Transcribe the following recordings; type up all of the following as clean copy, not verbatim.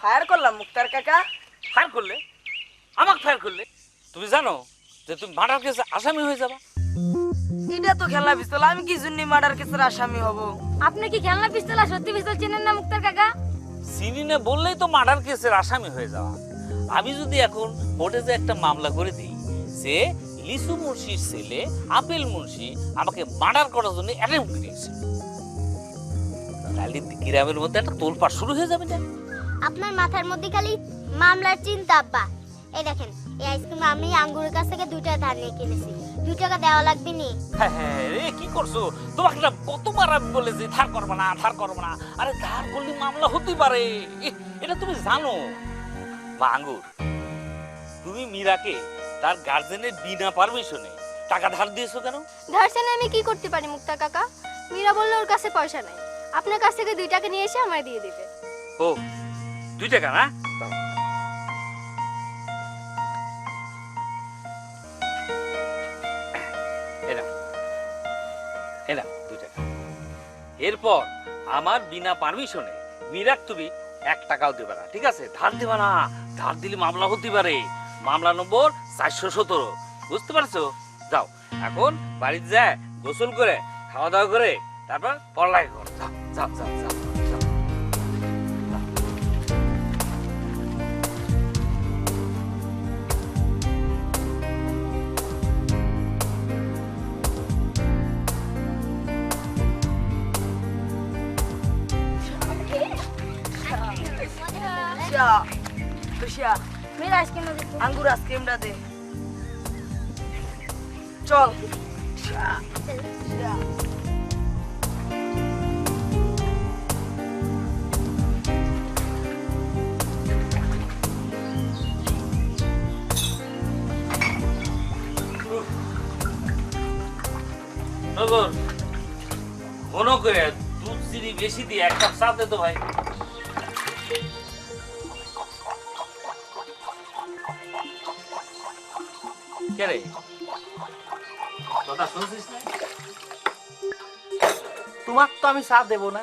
Fire করলাম মুক্তার কাকা। Fire করলে? আমাকে ফায়ার করলে? তুমি জানো যে তুমি মার্ডার কেসে আসামি হয়ে যাবা? এটা তো খেলা পিস্তল, আমি কি জন্য মার্ডার কেসের আসামি হব? আপনি কি খেলনা পিস্তল আর সত্যি পিস্তল চেনেন না মুক্তার কাকা? চিনি না বললেই তো মার্ডার কেসের আসামি হয়ে যাওয়া। আমি যদি এখন কোর্টে যে একটা মামলা করে দিই যে লিসু মুন্সির ছেলে আপেল মুন্সি আমাকে মার্ডার করার জন্য অ্যাটেম্প করেছে, তাহলে গ্রামের মধ্যে একটা তোলপাড় শুরু হয়ে যাবে না? আপনার মাথার মধ্যে খালি মামলার চিন্তা আব্বা। এই দেখেন, এই আইসক্রিম আমি আঙ্গুরের কাছ থেকে 2 টাকা ধার নিয়ে কিনেছি। 2 টাকা দেওয়া লাগবে নি? হ্যাঁ হ্যাঁ রে, কি করছো? তোমাকে না কতবার আমি বলেছি ধার করবে না, ধার করবে না। আরে ধার করলে মামলা হতেই পারে, এটা তুমি জানো। বা আঙ্গুর, তুমি মীরাকে তার গার্জেনের বিনা পারমিশনে টাকা ধার দিয়েছো কেন? ধরছেন আমি কি করতে পারি মুক্তার কাকা? মীরা বললো ওর কাছে পয়সা নাই, আপনার কাছ থেকে 2 টাকা নিয়ে এসে আমায় দিয়ে দিবে। ও 2 টাকা না? এরা 2 টাকা। এরপর আমার বিনা পারমিশনে মীরাক তুমি 1 টাকাও দেবে না, ঠিক আছে? ধার দেবে না, ধার দিলে মামলা হতে পারে। মামলা নম্বর 417, বুঝতে পারছো? যাও এখন বাড়িতে যায় গোসল করে খাওয়া দাওয়া করে তারপর পড়ালেখা করো। যাও যাও যাও যাও যাও। মীরা আইসক্রিম দিতে। আঙ্গুর আইসক্রিমটা দে, চল। নগর মনে করে দুধ চিনি বেশি দিয়ে 1 কাপ চা দে তো ভাই। কে রে, কথা শুনছিস না? তোমার তো আমি চা দেব না।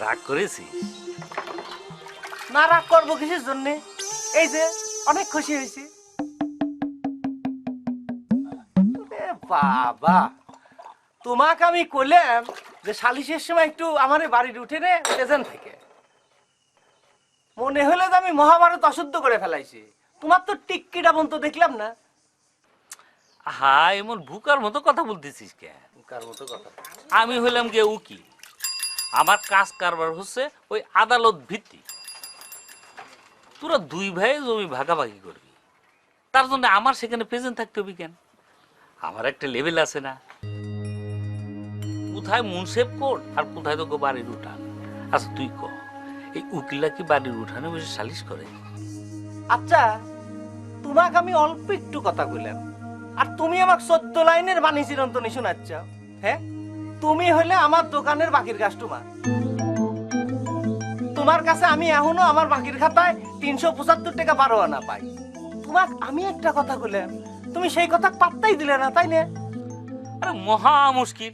রাগ করেছিস? না, রাগ করবো কিসের জন্য? এই যে অনেক খুশি হয়েছি। বাবা, তোমাকে আমি কইলাম যে সালিশের সময় একটু আমার বাড়ির উঠে নে স্টেশন থেকে, মনে হলে তো আমি মহাভারত অশুদ্ধ করে ফেলাইছি। তোমার তো টিক্কিটা বন্ধ দেখলাম না। হ্যাঁ, এমন বুকার মতো কথা বলতেছিস কেন? বুকার মতো কথা? আমি হইলাম গে উকিল, আমার কাজ কারবার হচ্ছে ওই আদালত ভিত্তিক। তোরা 2 ভাই জমি ভাগাভাগি করবি, তার জন্য আমার সেখানে প্রেজেন্ট থাকতে হবে কেন? আমার একটা লেভেল আছে না? কোথায় মুনসেফ কোর্ট আর কোথায় তোকে বাড়ির উঠান? আচ্ছা তুই কহ, এই উকিলরা কি বাড়ির উঠানে বসে সালিশ করে? আচ্ছা, তোমাকে আমি অল্প একটু কথা কইলাম আর তুমি আমাকে 14 লাইনের বাণী চিরন্তনী শোনাচ্ছ। হ্যাঁ, তুমি হলে আমার দোকানের বাকির কাস্টমার। তোমার কাছে আমি এখনো আমার বাকির খাতায় 375 টাকা 12 আনা পাই। তোমাকে আমি একটা কথা কইলাম, তুমি সেই কথা পাত্তাই দিলে না, তাই না? আরে মহা মুশকিল,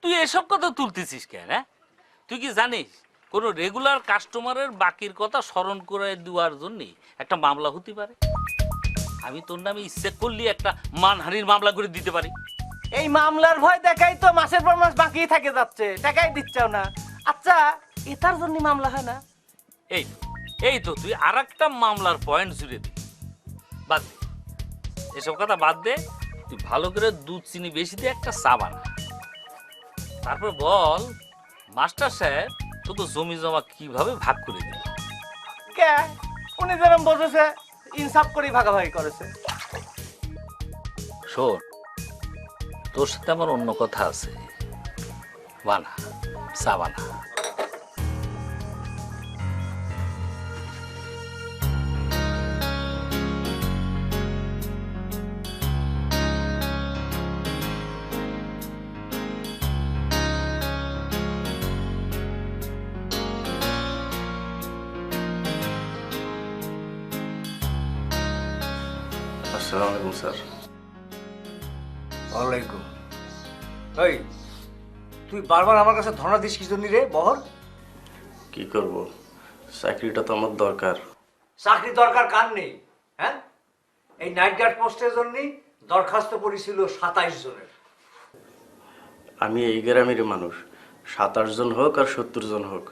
তুই এসব কথা তুলতেছিস কেন? হ্যাঁ, তুই কি জানিস কোনো রেগুলার কাস্টমারের বাকির কথা স্মরণ করে দেওয়ার জন্য একটা মামলা হতে পারে? আমি তোর নামে ইচ্ছে করলে একটা মানহানির মামলা করে দিতে পারি। এই মামলার ভয় দেখাই তো মাসের পর মাস বাকি থেকে যাচ্ছে, টাকাই দিচ্ছাও না। আচ্ছা, এটার জন্য মামলা হয় না? এই তো তুই আর একটা মামলার পয়েন্ট জুড়ে দি। বাদ দে এসব কথা, বাদ দে। তুই ভালো করে দুধ চিনি বেশি দিয়ে একটা চা বানা, তারপর বল মাস্টার সাহেব তোকে জমি জমা কিভাবে ভাগ করে দিল? কে উনি যেরকম বসেছে ইনসাফ করে ভাগাভাগি করেছে। শোন, তোর সাথে আমার অন্য কথা আছে, বানা চা বানা। আসসালামু আলাইকুম স্যার। ওয়ালাইকুম। এই, তুই বারবার আমার কাছে ধর্ণা দিস কি জন্য রে বহর? কি করব, চাকরিটা তো আমার দরকার। চাকরি দরকার কার নেই? হ্যাঁ, এই নাইট গার্ড পোস্টের জন্য দরখাস্ত করেছিল 27 জনের। আমি এই গ্রামেরই মানুষ, 27 জন হোক আর 70 জন হোক,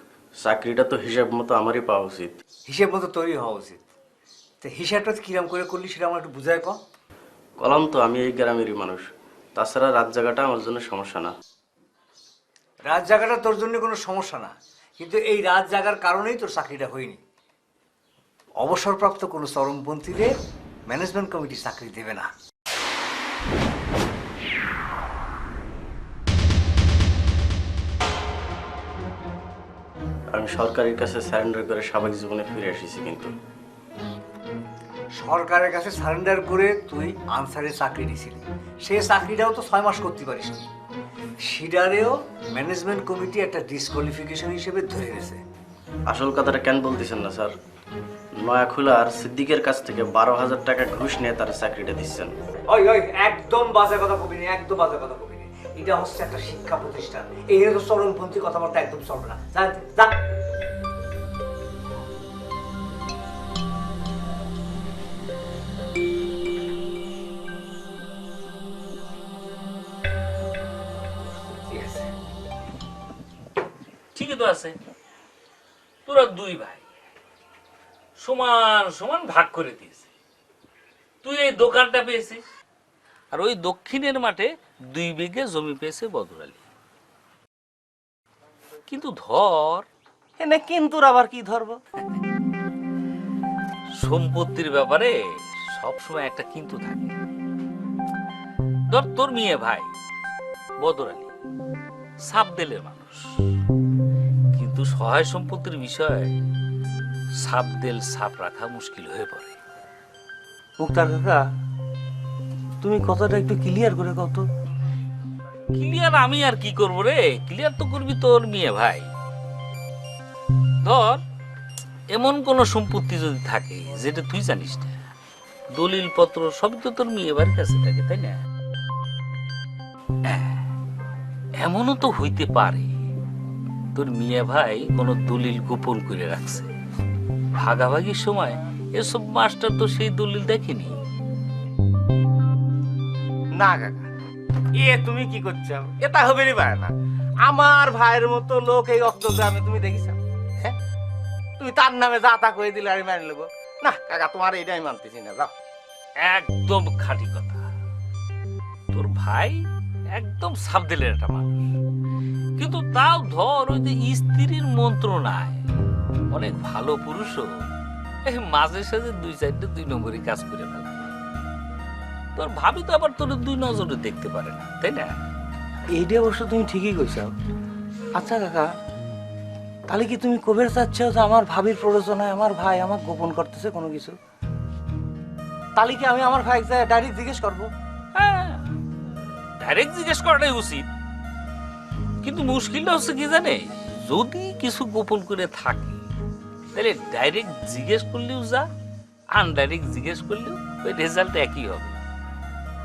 চাকরিটা তো হিসাব মতো আমারই পাওয়া উচিত। হিসেব মতো তৈরি হওয়া উচিত। তো হিসাবটা কিরম করে করলি সেটা আমার একটু বুঝায় কম। কলাম তো আমি এই গ্রামেরই মানুষ, তাছাড়া রাত জায়গাটা আমার জন্য সমস্যা না। রাত জাগাটা তোর জন্য কোনো সমস্যা না, কিন্তু এই রাত জাগার কারণেই তোর চাকরিটা হয়নি। অবসরপ্রাপ্ত কোনো চরমপন্থীদের ম্যানেজমেন্ট কমিটি চাকরি দেবে না। আমি সরকারের কাছে স্যারেন্ডার করে স্বাভাবিক জীবনে ফিরে এসেছি, কিন্তু সরকারের কাছে সারেন্ডার করে তুই আনসারে চাকরি দিয়েছিলি, সে চাকরিটাও তো 6 মাস করতে পারিস নি। সেটারেও ম্যানেজমেন্ট কমিটি একটা ডিসকোয়ালিফিকেশন হিসেবে ধরে নিয়েছে। আসল কথাটা কেন বলতেছেন না স্যার? নয়াখোলার সিদ্দিকের কাছ থেকে 12,000 টাকা ঘুষ নিয়ে তার চাকরিটা দিচ্ছেন। ওই ওই একদম বাজে কথা কবি নি, একদম বাজে কথা কবি নি। এটা হচ্ছে একটা শিক্ষা প্রতিষ্ঠান, এই তো চরমপন্থী কথাবার্তা একদম চলবে না। যা যা। ঠিক আছে। ঠিকই তো আছে, তোরা দুই ভাই সমান সমান ভাগ করে দিয়েছে। তুই এই দোকানটা পেয়েছিস, আর ওই দক্ষিণের মাঠে 2 বিঘে জমি পেয়েছে বদর আলী। কিন্তু ধর, এনে কিন্তু আবার কি ধরবো? সম্পত্তির ব্যাপারে সবসময় একটা কিন্তু থাকে। ধর তোর মেয়ে ভাই বদর আলী সাবদেলের মানুষ, কিন্তু সহায় সম্পত্তির বিষয়ে সাবদেল সাপ রাখা মুশকিল হয়ে পড়ে। মুক্তার কাকা, তুমি কথাটা একটু ক্লিয়ার করে কত। ক্লিয়ার আমি আর কি করবো রে? ক্লিয়ার তো করবি তোর মেয়ে ভাই। ধর এমন কোন সম্পত্তি যদি থাকে যেটা তুই জানিস না, দলিল পত্র সবই তো তোর মেয়ে বাড়ির কাছে থাকে, তাই না? এমনও তো হইতে পারে তোর মেয়ে ভাই কোনো দলিল গোপন করে রাখছে, ভাগাভাগির সময় এসব মাস্টার তো সেই দলিল দেখেনি। না কাকা, তুমি কি করছো? এটা হবেই পারে না। আমার ভাইয়ের মতো লোক এই অক্টোগ্রামে তুমি দেখিস? হ্যাঁ, তুমি তার নামে যা তা করে দিলে আমি মেনে নেবো না। কাকা, তোমার এইটাই মানতেছি না, যাও। একদম খাঁটি কথা, তোর ভাই একদম সাবদেলের একটা মানুষ, কিন্তু তাও ধর ওই যে স্ত্রীর মন্ত্রণায় অনেক ভালো পুরুষও এই মাঝে সাঝে 2-4টে 2 নম্বরই কাজ করে ফেলে। তোর ভাবি তো আবার তোর 2 নজরে দেখতে পারে না, তাই না? এইটা অবশ্য তুমি ঠিকই কইছো। আচ্ছা কাকা, তাহলে কি তুমি কবে চাচ্ছ যে আমার ভাবির প্ররোচনায় আমার ভাই আমাকে গোপন করতেছে কোনো কিছু? তাহলে কি আমি আমার ভাই ডাইরেক্ট জিজ্ঞেস করবো? হ্যাঁ, ডাইরেক্ট জিজ্ঞেস করাটাই উচিত, কিন্তু মুশকিলটা হচ্ছে কি জানে, যদি কিছু গোপন করে থাকে তাহলে ডাইরেক্ট জিজ্ঞেস করলেও যা, আনডাইরেক্ট জিজ্ঞেস করলেও ওই রেজাল্ট একই হবে।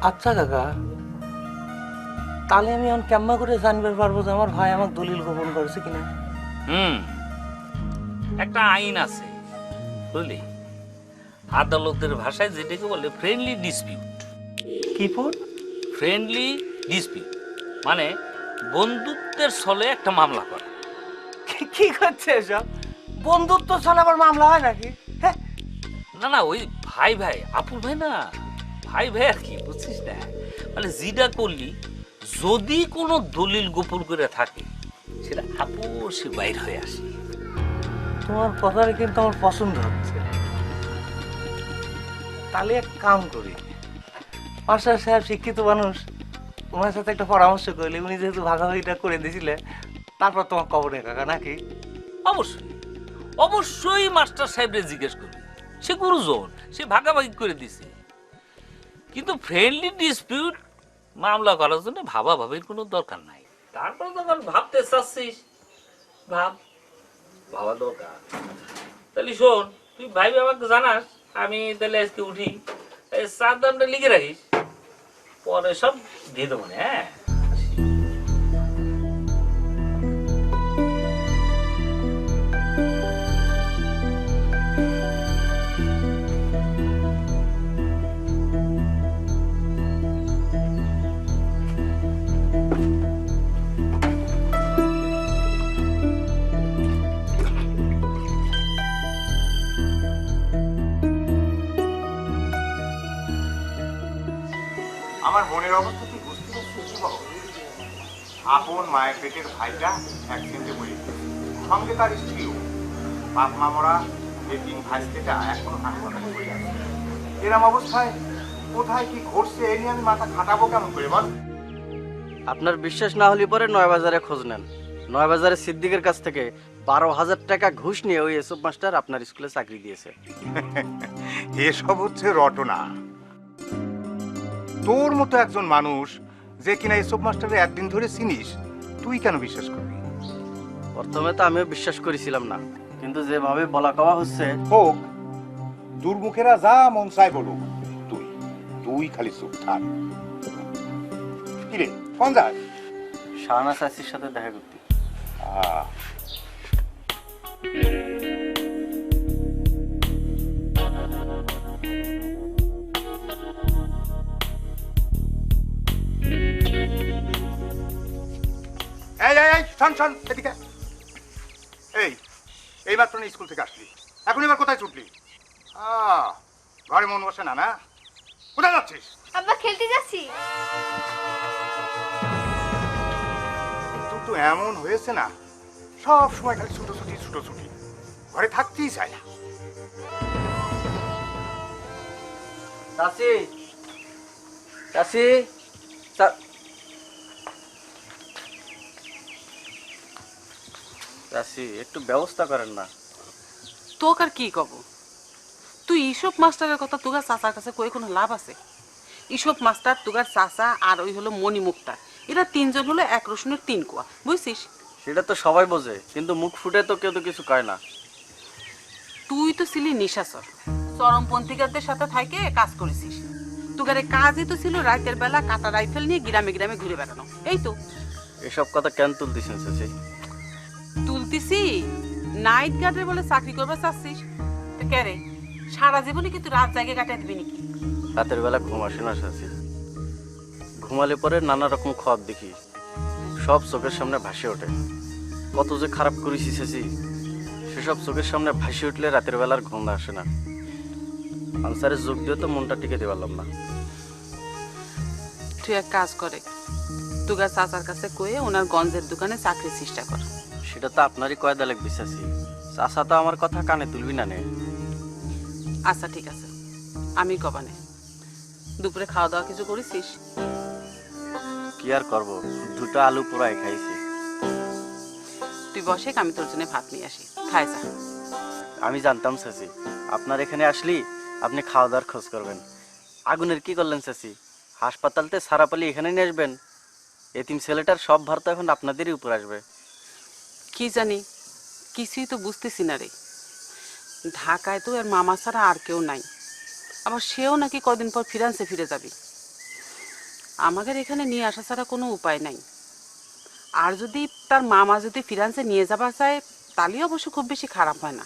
আচ্ছা কাকা, তাহলে আমি এখন কেমন করে জানতে পারবো যে আমার ভাই আমাকে দলিল গোপন করেছে কিনা? একটা আইন আছে বুঝলি, আদালতের ভাষায় যেটাকে বলে ফ্রেন্ডলি ডিসপিউট। কি ফুট? ফ্রেন্ডলি ডিসপিউট মানে বন্ধুত্বের ছলে একটা মামলা করা। কি করছে এসব? বন্ধুত্ব ছাড়া আবার মামলা হয় নাকি? হ্যাঁ, না না, ওই ভাই ভাই আপুর ভাই না, ভাই ভাই আর কি, বুঝছিস না? মানে যেটা করলি যদি কোনো দলিল গোপন করে থাকে সেটা আপোষে বাইর হয়ে আসে। তোমার কথাটা কিন্তু আমার পছন্দ হচ্ছে। তাহলে এক কাম করি, মাস্টার সাহেব শিক্ষিত মানুষ, ওনার সাথে একটা পরামর্শ করলে, উনি যেহেতু ভাগাভাগিটা করে দিয়েছিলে, তারপর তোমার কবরে কাকা নাকি? অবশ্যই অবশ্যই মাস্টার সাহেবরে জিজ্ঞেস করবি, সে গুরুজন, সে ভাগাভাগি করে দিছে। কিন্তু ফ্রেন্ডলি ডিসপিউট মামলা করার জন্য ভাবাভাবির কোনো দরকার নাই। তারপর যখন ভাবতে চাচ্ছিস ভাব, ভাবা দরকার। তাহলে শোন, তুই ভাইবে আমাকে জানাস, আমি তাহলে আজকে উঠি, চার দামটা লিখে রাখিস, পরে সব দিয়ে দেবো। হ্যাঁ, আমার মনের অবস্থা তুই বুঝতে পারছিস কি বাবা? আপন মায়ের পেটের ভাইটা অ্যাক্সিডেন্টে মরে গেছে, সঙ্গে তার স্ত্রীও। বাপ মা মরা এই তিন ভাইস্তেটা এখনো হাসপাতালে পড়ে আছে। এরম অবস্থায় কোথায় কি ঘটছে এ নিয়ে আমি মাথা খাটাবো কেমন করে বল? আপনার বিশ্বাস না হলে পরে নয় বাজারে খোঁজ নেন। নয় বাজারে সিদ্দিকের কাছ থেকে 12,000 টাকা ঘুষ নিয়ে ওই এসব মাস্টার আপনার স্কুলে চাকরি দিয়েছে। এসব হচ্ছে রটনা। তোর মতো একজন মানুষ যে কিনা এসব মাস্টারে একদিন ধরে চিনিস, তুই কেন বিশ্বাস করবি? প্রথমে তো আমিও বিশ্বাস করেছিলাম না, কিন্তু যেভাবে বলা কওয়া হচ্ছে। হোক, দুর্মুখেরা যা মন চায় বলুক, তুই তুই খালি চুপ থাক। কিরে কোন যায়? শাহানা চাচির সাথে দেখা করতে। এই এই এই শোন শোন এদিকে। এই মাত্র না স্কুল থেকে আসলি, এখন এবার কোথায় ছুটলি? ঘরে মন বসে না, না? কোথায় যাচ্ছিস? আব্বা খেলতে যাচ্ছি। তোর তো এমন হয়েছে না, সব সময় খালি ছুটোছুটি ছুটোছুটি, ঘরে থাকতেই চায় না। চাচি, চাচি, চাচি একটু ব্যবস্থা করেন না। তোক আর কি কব? তুই ইসব মাস্টারের কথা তোগার চাচার কাছে কই কোনো লাভ আছে? ইসব মাস্টার তোগার চাচা আর ওই হলো মণি মুক্তার, এরা তিনজন হলো এক রসুনের তিন কোয়া, বুঝছিস? সেটা তো সবাই বোঝে, কিন্তু মুখ ফুটে তো কেউ তো কিছু কয় না। তুই তো ছিলি নিশাচর, চরমপন্থীদের সাথে থাইকে কাজ করেছিস। তোগার কাজই তো ছিল রাতের বেলা কাটা রাইফেল নিয়ে গ্রামে গ্রামে ঘুরে বেড়ানো। এই তো এসব কথা কেন তুলতেছেন চাচি? তুলতিছি, নাইট গার্ডের বলে চাকরি করবে চাচ্ছিস তো কে রে? সারা জীবনে কিন্তু রাত জায়গায় কাটিয়ে দিবি নাকি? রাতের বেলা ঘুম আসে না চাচি, ঘুমালে পরে নানা রকম খোয়াব দেখি, সব চোখের সামনে ভাসে ওঠে। কত যে খারাপ করেছি চাচি, সেসব চোখের সামনে ভাসে উঠলে রাতের বেলার ঘুম আসে না। আনসারের যোগ দিয়ে তো মনটা টিকে দিতে পারলাম না। তুই এক কাজ করে, তুগার চাচার কাছে কয়ে ওনার গঞ্জের দোকানে চাকরির চেষ্টা কর। সেটা তো আপনারই কয়দা লাগবে চাচি, চাচা তো আমার কথা কানে তুলবি না নে। আচ্ছা ঠিক আছে, আমি কবানে। দুপুরে খাওয়া দাওয়া কিছু করেছিস? কি আর করবো, দুটো আলু পোড়াই খাইছি। তুই বসে, আমি তোর জন্য ভাত নিয়ে আসি, খাই যা। আমি জানতাম চাচি আপনার এখানে আসলি আপনি খাওয়া দাওয়ার খোঁজ করবেন। আগুনের কি করলেন চাচি? হাসপাতালতে সারা পালি এখানে নিয়ে আসবেন? এতিম ছেলেটার সব ভার তো এখন আপনাদেরই উপর আসবে। কি জানি, কিছুই তো বুঝতেছি না রে। ঢাকায় তো এর মামা ছাড়া আর কেউ নাই, আবার সেও নাকি কদিন পর ফ্রান্সে ফিরে যাবে। আমাদের এখানে নিয়ে আসা ছাড়া কোনো উপায় নাই। আর যদি তার মামা যদি ফ্রান্সে নিয়ে যাবার চায়, তাহলে অবশ্য খুব বেশি খারাপ হয় না।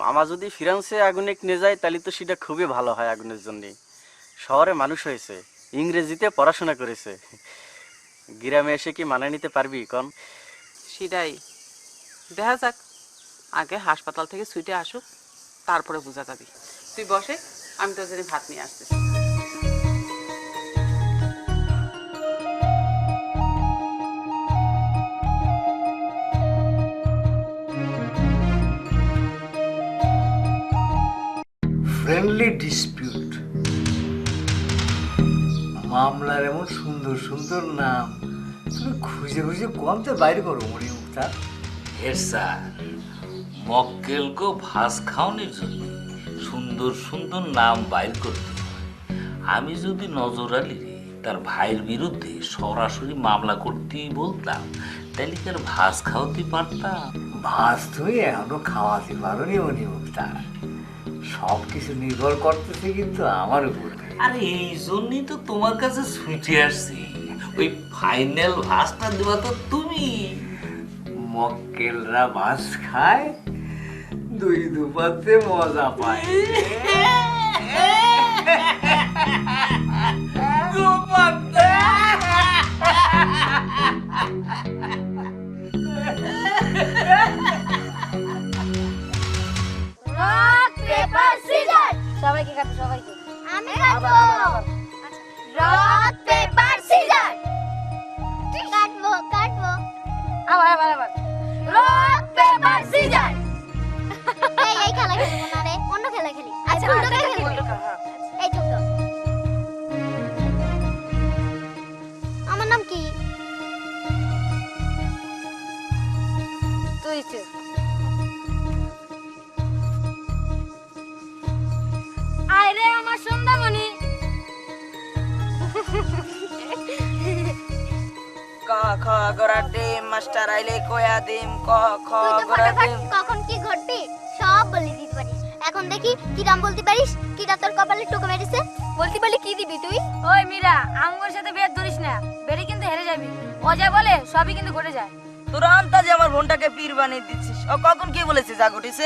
মামা যদি ফ্রান্সে আগুনে নিয়ে যায় তাহলে তো সেটা খুবই ভালো হয় আগুনের জন্য। শহরে মানুষ হয়েছে, ইংরেজিতে পড়াশোনা করেছে, গ্রামে এসে কি মানায় নিতে পারবি কন? সেটাই দেখা যাক, আগে হাসপাতাল থেকে ছুটে আসুক, তারপরে বোঝা যাবে। তুই বসে, আমি তোর জন্য ভাত নিয়ে আসতেছি। ফ্রেন্ডলি ডিসপিউট, মামলার এমন সুন্দর সুন্দর নাম তুমি খুঁজে খুঁজে কমতে বাইরে করো মনি মুক্তার। হেড স্যার, মক্কেলকে ভাস খাওয়ানোর জন্য সুন্দর সুন্দর নাম বাইর করতে হয়। আমি যদি নজর আলী তার ভাইয়ের বিরুদ্ধে সরাসরি মামলা করতেই বলতাম, তাহলে কি আর ভাস খাওয়াতে পারতাম? ভাস তুমি এখনো খাওয়াতে পারো নি মনি মুক্তার, সব কিছু নির্ভর করতেছে কিন্তু আমার উপরে। আরে এই জন্যই তো তোমার কাছে ছুটে আসছি, ওই ফাইনাল ভাসটা দেওয়া তো তুমি। মক্কেলরা মাছ খায়, দুই দুপাতে মজা পায়। Rock paper scissor. সবাইকে কাটো, সবাইকে। আমি কাটবো। রক রক পেপার সিজার কাটবো কাটবো আবার রক পেপার সিজার। এই খেলা খেলবো না রে, অন্য খেলা খেলি। আচ্ছা উল্টো উল্টো খেলা খেলি। হ্যাঁ। এই চুপ তো। আমার নাম কি? তুই চুপ। আরে আমার সন্ধ্যামণি। ক খ গড়া ডিম মাস্টার আইলে কয়া দিম ক খ তুই তো গড়া ফটাফট ডিম। কখন কি ঘটবে সব বলে দিতে পারিস। এখন দেখি কি নাম বলতে পারিস? কিটা তোর কপালে টোকা মেরেছে? বলতে পারলে কি দিবি তুই? ওই মীরা, আমগোর সাথে বেদ ধরিস না, বেরি কিন্তু হেরে যাবি। ও যা বলে সবই কিন্তু ঘটে যায়। তোরা আন্তাজে আমার বোনটাকে পীর বানিয়ে দিচ্ছিস। ও কখন কি বলেছে যা ঘটিছে?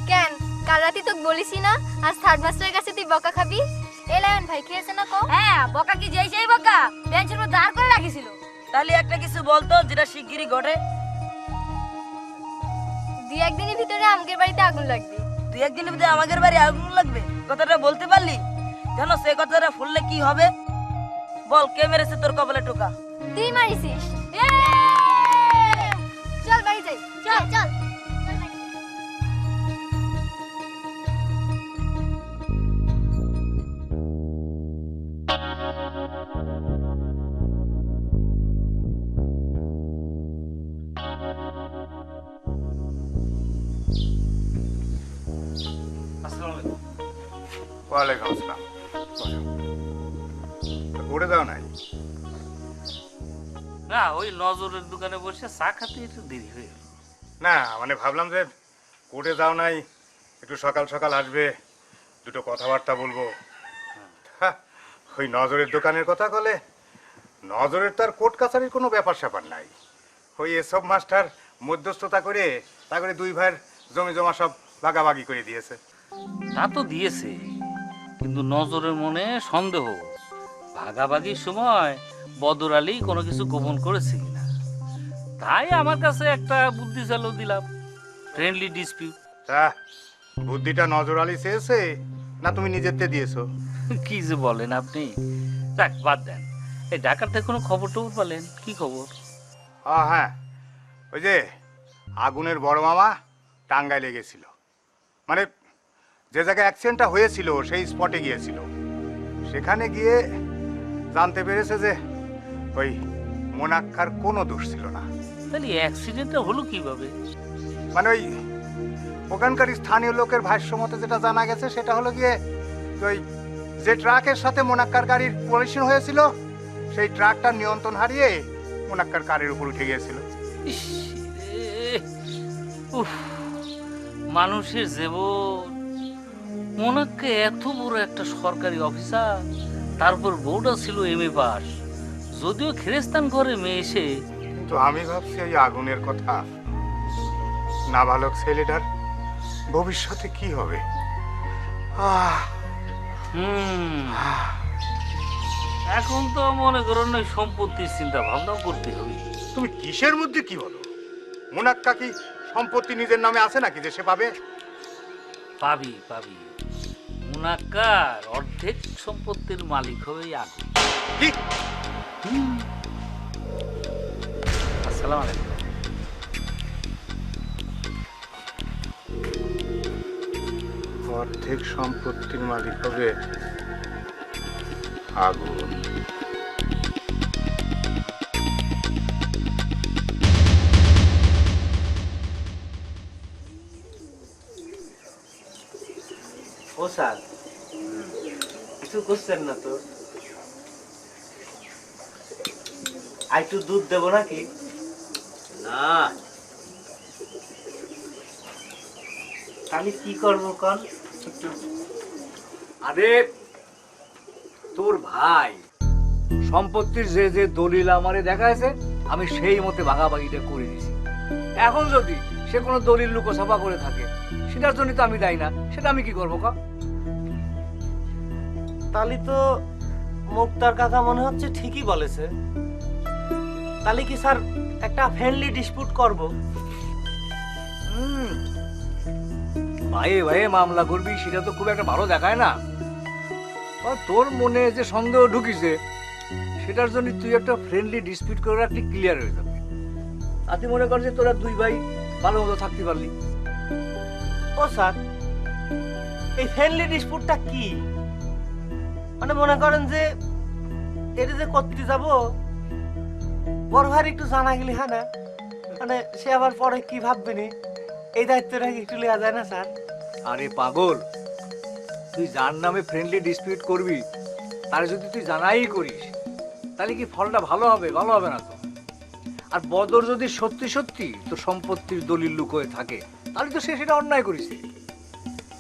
কেন কাল রাতে তোকে বলিসি না আজ থার্ড মাস্টারের কাছে তুই বকা খাবি? এ লায়ন ভাই খেয়েছে না কো? হ্যাঁ, বকা কি যেই সেই বকা, বেঞ্চের উপর দাঁড় করে রাখিছিল। তাহলে একটা কিছু বলতো যেটা শিগগিরই ঘটে। দুই একদিনের ভিতরে আমগের বাড়িতে আগুন লাগবে। তুই একদিনের ভিতরে আমাদের বাড়ি আগুন লাগবে, কথাটা বলতে পারলি? জানো সে কথাটা ফুললে কি হবে? বল কে মেরেছে তোর কপালে টোকা? তুই মারিছিস। চল বাড়ি যাই। চল চল। আসসালামু আলাইকুম। ওয়ালাইকুম আসসালাম। বসো। তো ঘুরে যাও নাই? না, ওই নজরের দোকানে বসে চা খেতে একটু দেরি হয়ে গেল। না মানে ভাবলাম যে কোর্টে যাও নাই, একটু সকাল সকাল আসবে, দুটো কথাবার্তা বলবো। হ্যাঁ, ওই নজরের দোকানের কথা বলে নজরের তার কোর্ট কাছারির কোনো ব্যাপার স্যাপার নাই। ওই এসব মাস্টার মধ্যস্থতা করে তা করে দুই ভাইয়ের জমি জমা সব ভাগাভাগি করে দিয়েছে। তা তো দিয়েছে, কিন্তু নজরের মনে সন্দেহ ভাগাভাগির সময় বদর আলী কোনো কিছু গোপন করেছে কিনা। তাই আমার কাছে একটা বুদ্ধি চালু দিলাম, ফ্রেন্ডলি ডিসপিউট। তা বুদ্ধিটা নজর আলী চেয়েছে না তুমি নিজেরতে দিয়েছো? কি যে বলেন আপনি, যাক বাদ দেন। এই ঢাকার থেকে কোনো খবর টবর পেলেন? কি খবর? হ্যাঁ, ওই যে আগুনের বড় মামা টাঙ্গাইলে লেগেছিল, মানে যে জায়গায় অ্যাক্সিডেন্টটা হয়েছিল সেই স্পটে গিয়েছিল। সেখানে গিয়ে জানতে পেরেছে যে ওই মোনাক্কার কোনো দোষ ছিল না। তাহলে অ্যাক্সিডেন্টটা হলো কিভাবে? মানে ওই ওখানকার স্থানীয় লোকের ভাষ্য মতে যেটা জানা গেছে সেটা হলো গিয়ে ওই যে ট্রাকের সাথে মোনাক্কার গাড়ির কলিশন হয়েছিল সেই ট্রাকটার নিয়ন্ত্রণ হারিয়ে মোনাক্কার কারের উপর উঠে গিয়েছিল। ইস রে, উফ, মানুষের জীবন। মোনাক্কা এত বড় একটা সরকারি অফিসার, তারপর বউটা ছিল এমএ পাস, যদিও খ্রিস্টান ঘরে মেয়ে এসে। কিন্তু আমি ভাবছি এই আগুনের কথা, নাবালক ছেলেটার ভবিষ্যতে কি হবে। এখন তো মনে করেন ওই সম্পত্তির চিন্তা ভাবনাও করতে হবে। তুমি কিসের মধ্যে কি বলো? মোনাক্কা কি সম্পত্তি নিজের নামে আছে নাকি যে সে পাবে? পাবি পাবি, মুনাক্কার অর্ধেক সম্পত্তির মালিক হবে আগুন। কি? আসসালামু আলাইকুম। অর্ধেক সম্পত্তির মালিক হবে আগুন। ও স্যার, কিছু করছেন না তো? আর একটু দুধ দেবো নাকি? না, তাহলে কি করবো কল? আরে তোর ভাই সম্পত্তির যে যে দলিল আমারে দেখাইছে আমি সেই মতে ভাগাভাগিটা করে দিছি। এখন যদি সে কোনো দলিল লুকোছাপা করে থাকে সেটার জন্য তো আমি দায়ী না, সেটা আমি কি করবো কা? তাহলে তো মুক্তার কাকা মনে হচ্ছে ঠিকই বলেছে। তাহলে কি স্যার একটা ফ্রেন্ডলি ডিসপিউট করব? ভাইয়ে ভাইয়ে মামলা করবি সেটা তো খুব একটা ভালো দেখায় না। তোর মনে যে সন্দেহ ঢুকিছে সেটার জন্য তুই একটা ফ্রেন্ডলি ডিসপিউট করে রাখলি, ক্লিয়ার হয়ে যাবে। আর তুই মনে কর যে তোরা দুই ভাই ভালো মতো থাকতে পারলি। ও স্যার, এই ফ্রেন্ডলি ডিসপুটটা কি? মানে মনে করেন যে এটা যে করতে যাব, বড় ভাই একটু জানা গেলি হ্যাঁ না, মানে সে আবার পরে কি ভাববে নি, এই দায়িত্বটা কি একটু নেওয়া যায় না স্যার? আরে পাগল, তুই যার নামে ফ্রেন্ডলি ডিসপিউট করবি তার যদি তুই জানাই করিস তাহলে কি ফলটা ভালো হবে? ভালো হবে না তো। আর বদর যদি সত্যি সত্যি তো সম্পত্তির দলিল লুকোয় থাকে তাহলে তো সে সেটা অন্যায় করিস।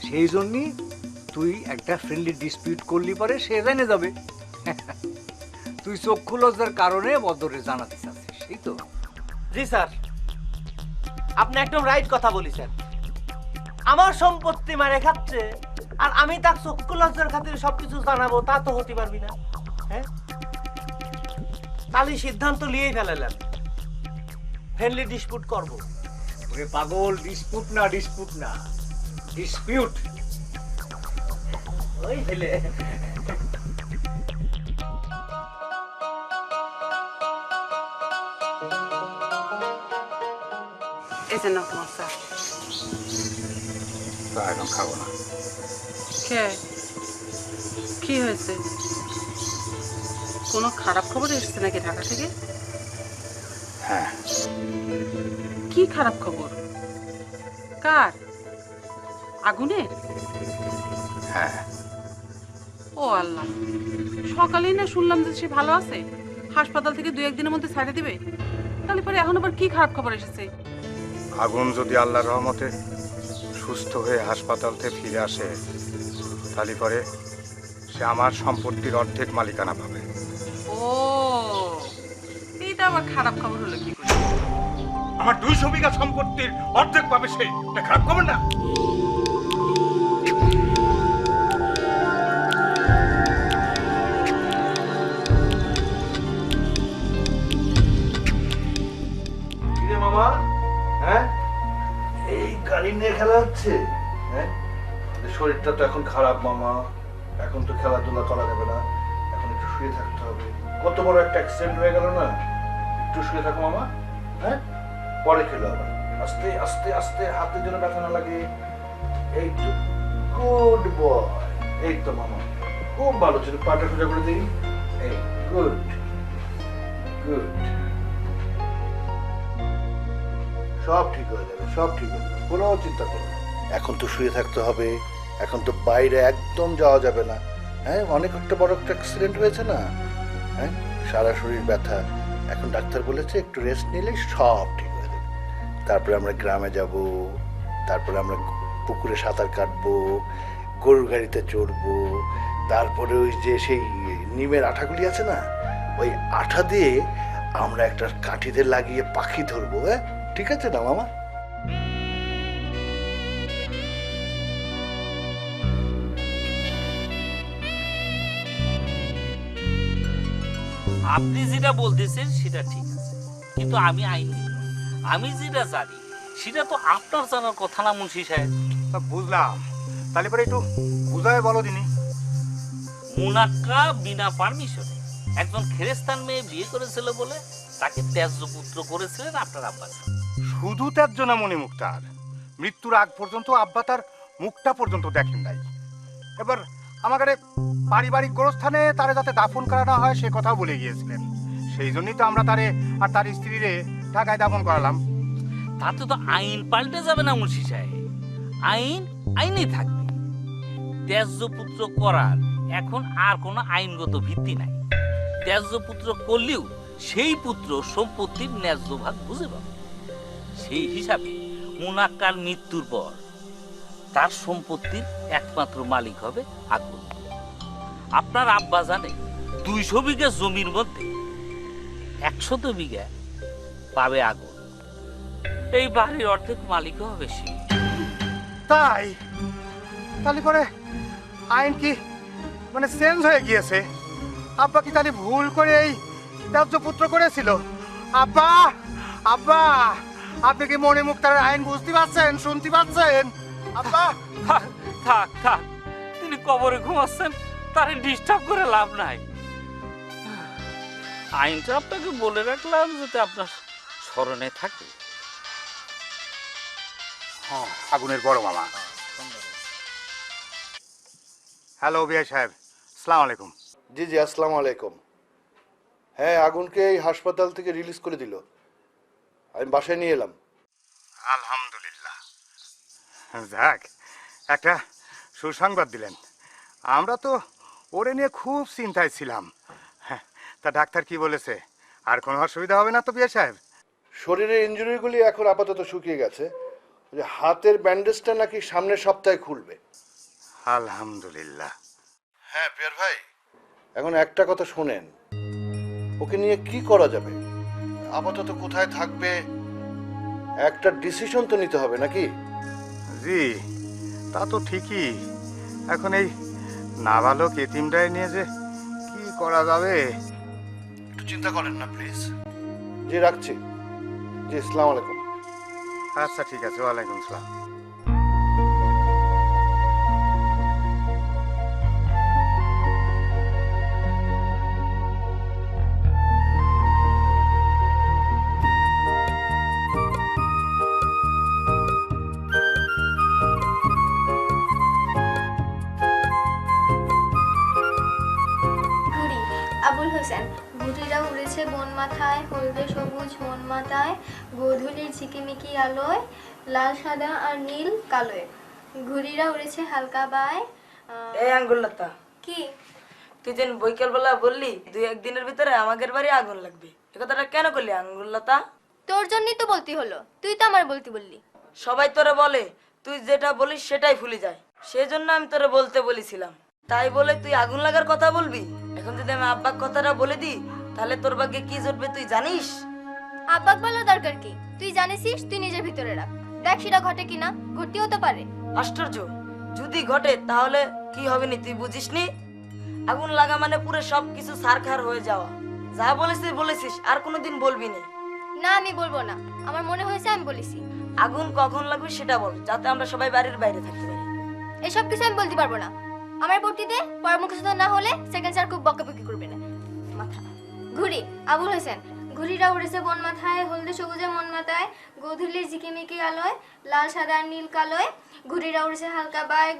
সেই জন্যই তুই একটা ফ্রেন্ডলি ডিসপিউট করলি পরে সে জেনে যাবে। তুই চক্ষু লজ্জার কারণে বদরে জানাতে চাচ্ছিস, এই তো? জি স্যার, আপনি একদম রাইট কথা বলেছেন। আমার সম্পত্তি মারে খাচ্ছে আর আমি তার চক্ষু লজ্জার খাতিরে সবকিছু জানাবো, তা তো হতে পারবি না। হ্যাঁ, তাহলে সিদ্ধান্ত নিয়েই ফেলালাম, ফ্রেন্ডলি ডিসপুট করব। ওরে পাগল, ডিসপুট না, ডিসপুট না, ডিসপিউট। ওই ফেলে এই যে নাও তোমার চা। তা এখন খাবো না। কে? কি হয়েছে? কোনো খারাপ খবর এসেছে নাকি ঢাকা থেকে? হ্যাঁ, কি খারাপ খবর? কার? আগুনের? হ্যাঁ। ও আল্লাহ, সকালেই না শুনলাম যে সে ভালো আছে, হাসপাতাল থেকে 2-1 দিনের মধ্যে ছেড়ে দিবে। তাহলে পরে এখন আবার কি খারাপ খবর এসেছে? আগুন যদি আল্লাহর রহমতে সুস্থ হয়ে হাসপাতাল থেকে ফিরে আসে, তাহলে পরে সে আমার সম্পত্তির অর্ধেক মালিকানা পাবে। ও, এইটা আবার খারাপ খবর হলো কি করে? আমার 200 বিঘা সম্পত্তির অর্ধেক পাবে সে, এটা খারাপ খবর না? মামা, হ্যাঁ, এই গাড়ি নিয়ে খেলা হচ্ছে? হ্যাঁ, শরীরটা তো এখন খারাপ মামা, এখন তো খেলাধুলা করা যাবে না, এখন একটু শুয়ে থাকতে হবে। কত বড় একটা অ্যাক্সিডেন্ট হয়ে গেল না, একটু শুয়ে থাকো মামা। হ্যাঁ, পরে খেলো আবার, আস্তে আস্তে আস্তে, হাতের জন্য ব্যথা না লাগে। এই তো, গুড বয়। এই তো মামা, খুব ভালো ছিল। পাটা সোজা করে দিই। এই, গুড গুড। সব ঠিক হয়ে যাবে, সব ঠিক হয়ে যাবে, কোনো চিন্তা করো না। এখন তো শুয়ে থাকতে হবে, এখন তো বাইরে একদম যাওয়া যাবে না। হ্যাঁ, অনেক একটা বড় একটা অ্যাক্সিডেন্ট হয়েছে না, হ্যাঁ, সারা শরীর ব্যথা। এখন ডাক্তার বলেছে একটু রেস্ট নিলেই সব ঠিক হয়ে যাবে। তারপরে আমরা গ্রামে যাব, তারপরে আমরা পুকুরে সাঁতার কাটবো, গরুর গাড়িতে চড়বো, তারপরে ওই যে সেই নিমের আঠাগুলি আছে না, ওই আঠা দিয়ে আমরা একটা কাঠিতে লাগিয়ে পাখি ধরবো। হ্যাঁ, ঠিক আছে না মামা? আপনি যেটা বলতেছেন সেটা ঠিক আছে, কিন্তু আমি আইনি, আমি যেটা জানি সেটা তো আপনার জানার কথা না মুন্সি সাহেব। বুঝলাম, তাহলে পরে একটু বুঝায় বলো দিনি। মুনাক্কা বিনা পারমিশনে একজন খ্রিস্টান মেয়ে বিয়ে করেছিল বলে তাকে ত্যায্য পুত্র করেছিলেন আপনার আব্বা। শুধু ত্যায্য না মনি মুক্তার, মৃত্যুর আগ পর্যন্ত আব্বা তার মুখটা পর্যন্ত দেখেন নাই। এবার আমাকে পারিবারিক গোরস্থানে তারে যাতে দাফন করানো হয় সে কথাও বলে গিয়েছিলেন। সেই জন্যই তো আমরা তারে আর তার স্ত্রীরে ঢাকায় দাফন করালাম। তাতে তো আইন পাল্টে যাবে না মুন্সি সাহেব, আইন আইনই থাকবে। ত্যায্য পুত্র করার এখন আর কোনো আইনগত ভিত্তি নাই। ত্যায্য পুত্র করলেও সেই পুত্র সম্পত্তির ন্যায্য ভাগ বুঝে পাবে। সেই হিসাবে মুনাক্কার মৃত্যুর পর তার সম্পত্তির একমাত্র মালিক হবে আগুন। আপনার আব্বা জানে 200 বিঘা জমির মধ্যে 100 বিঘা পাবে আগুন। এই বাড়ির অর্ধেক মালিকও হবে সে। তাই তাহলে পরে আইন কি মানে চেঞ্জ হয়ে গিয়েছে? আব্বা কি তাহলে ভুল করে এই ত্যায্য পুত্র করেছিল? আব্বা, আব্বা, আপনি কি মনে মুক্তার আইন বুঝতে পারছেন, শুনতে পাচ্ছেন? আব্বা, থাক থাক থাক, তিনি কবরে ঘুমাচ্ছেন, তারে ডিস্টার্ব করে লাভ নাই। আইনটা আপনাকে বলে রাখলাম যাতে আপনার স্মরণে থাকে। হ্যাঁ, আগুনের বড় মামা। হ্যালো বিআই সাহেব, আসসালামু আলাইকুম। জি জি, আসসালামু আলাইকুম। হ্যাঁ, আগুনকে এই হাসপাতাল থেকে রিলিজ করে দিল, আমি বাসায় নিয়ে এলাম। আলহামদুলিল্লাহ, যাক একটা সুসংবাদ দিলেন। আমরা তো ওরে নিয়ে খুব চিন্তায় ছিলাম। হ্যাঁ, তা ডাক্তার কি বলেছে? আর কোনো অসুবিধা হবে না তো বিআই সাহেব? শরীরের ইনজুরিগুলি এখন আপাতত শুকিয়ে গেছে, ওই যে হাতের ব্যান্ডেজটা নাকি সামনের সপ্তাহে খুলবে। আলহামদুলিল্লাহ। হ্যাঁ পিয়ার ভাই, এখন একটা কথা শোনেন, ওকে নিয়ে কি করা যাবে, আপাতত কোথায় থাকবে, একটা ডিসিশন তো নিতে হবে নাকি? জি, তা তো ঠিকই। এখন এই নাবালক এতিমটাই নিয়ে যে কি করা যাবে। একটু চিন্তা করেন না প্লিজ। জি রাখছি। জি, আসসালামু আলাইকুম। আচ্ছা ঠিক আছে, ওয়ালাইকুম আসসালাম। ঘুড়ি আবুল হোসেন। ঘুড়িরা উড়েছে বন মাথায়, হলদে সবুজ মন মাথায়, গোধূলির ঝিকিমিকি আলোয়, লাল সাদা আর নীল কালোয়। ঘুড়িরা উড়েছে হালকা বায়। এই আঙ্গুললতা, কি তুই যেন বৈকাল বেলা বললি 2-1 দিনের ভিতরে আমাদের বাড়ি আগুন লাগবে, এ কথাটা কেন করলি আঙ্গুললতা? তোর জন্যই তো বলতে হলো, তুই তো আমার বলতে বললি। সবাই তোরে বলে, তুই যেটা বলিস সেটাই ভুলে যায়, সেজন্য আমি তোরে বলতে বলেছিলাম। তাই বলে তুই আগুন লাগার কথা বলবি? এখন যদি আমি আব্বাক কথাটা বলে দিই তাহলে তোর ভাগ্যে কি জুটবে তুই জানিস? আব্বাক বলার দরকার কি? তুই জানিসিস, তুই নিজের ভিতরে রাখ, দেখ সেটা ঘটে কিনা। ঘটতেও তো পারে। আশ্চর্য, যদি ঘটে তাহলে কি হবে নি তুই বুঝিস নি? আগুন লাগা মানে পুরো সবকিছু সারখার হয়ে যাওয়া। যা বলেছিস বলেছিস, আর কোনোদিন বলবি না। না, আমি বলবো না, আমার মনে হয়েছে আমি বলেছি। আগুন কখন লাগবে সেটা বল, যাতে আমরা সবাই বাড়ির বাইরে থাকতে পারি। এসব কিছু আমি বলতে পারবো না। আমার পড়তিতে পরামর্শ না হলে সেকেন্ড স্যার খুব বকাবকি করবে না। মাথা ঘুড়ি আবুল হোসেন। ঘুড়িরা উড়েছে বন মাথায়, হলদে সবুজে মন মাথায়, গোধূলির ঝিকিমিকি আলোয়, লাল সাদা আর নীল কালোয়। ঘুড়িরা উড়েছে হালকা বায়,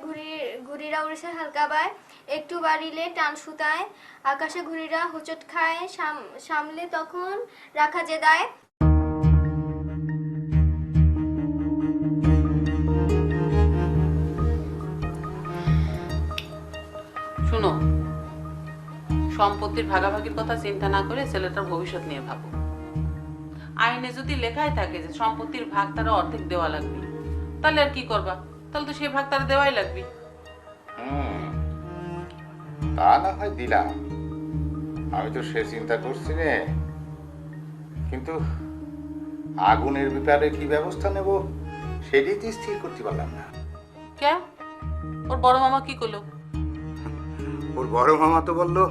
ঘুড়িরা উড়েছে হালকা বায়, একটু বাড়িলে টান সুতায়, আকাশে ঘুড়িরা হোঁচট খায়, সামলে তখন রাখা যে দায়। শুনো, সম্পত্তির ভাগাভাগির কথা চিন্তা না করে ছেলেটার ভবিষ্যৎ নিয়ে ভাবো। আইনে যদি লেখাই থাকে যে সম্পত্তির ভাগ তারা অর্ধেক দেওয়া লাগবে, তাহলে আর কি করবা? তাহলে তো সেই ভাগ তারা দেওয়াই লাগবে। তা না হয় দিলাম, আমি তো সে চিন্তা করছি রে, কিন্তু আগুনের ব্যাপারে কি ব্যবস্থা নেব সেটাই তো স্থির করতে পারলাম না। কে? ওর বড় মামা কি করলো? ওর বড় মামা তো বললো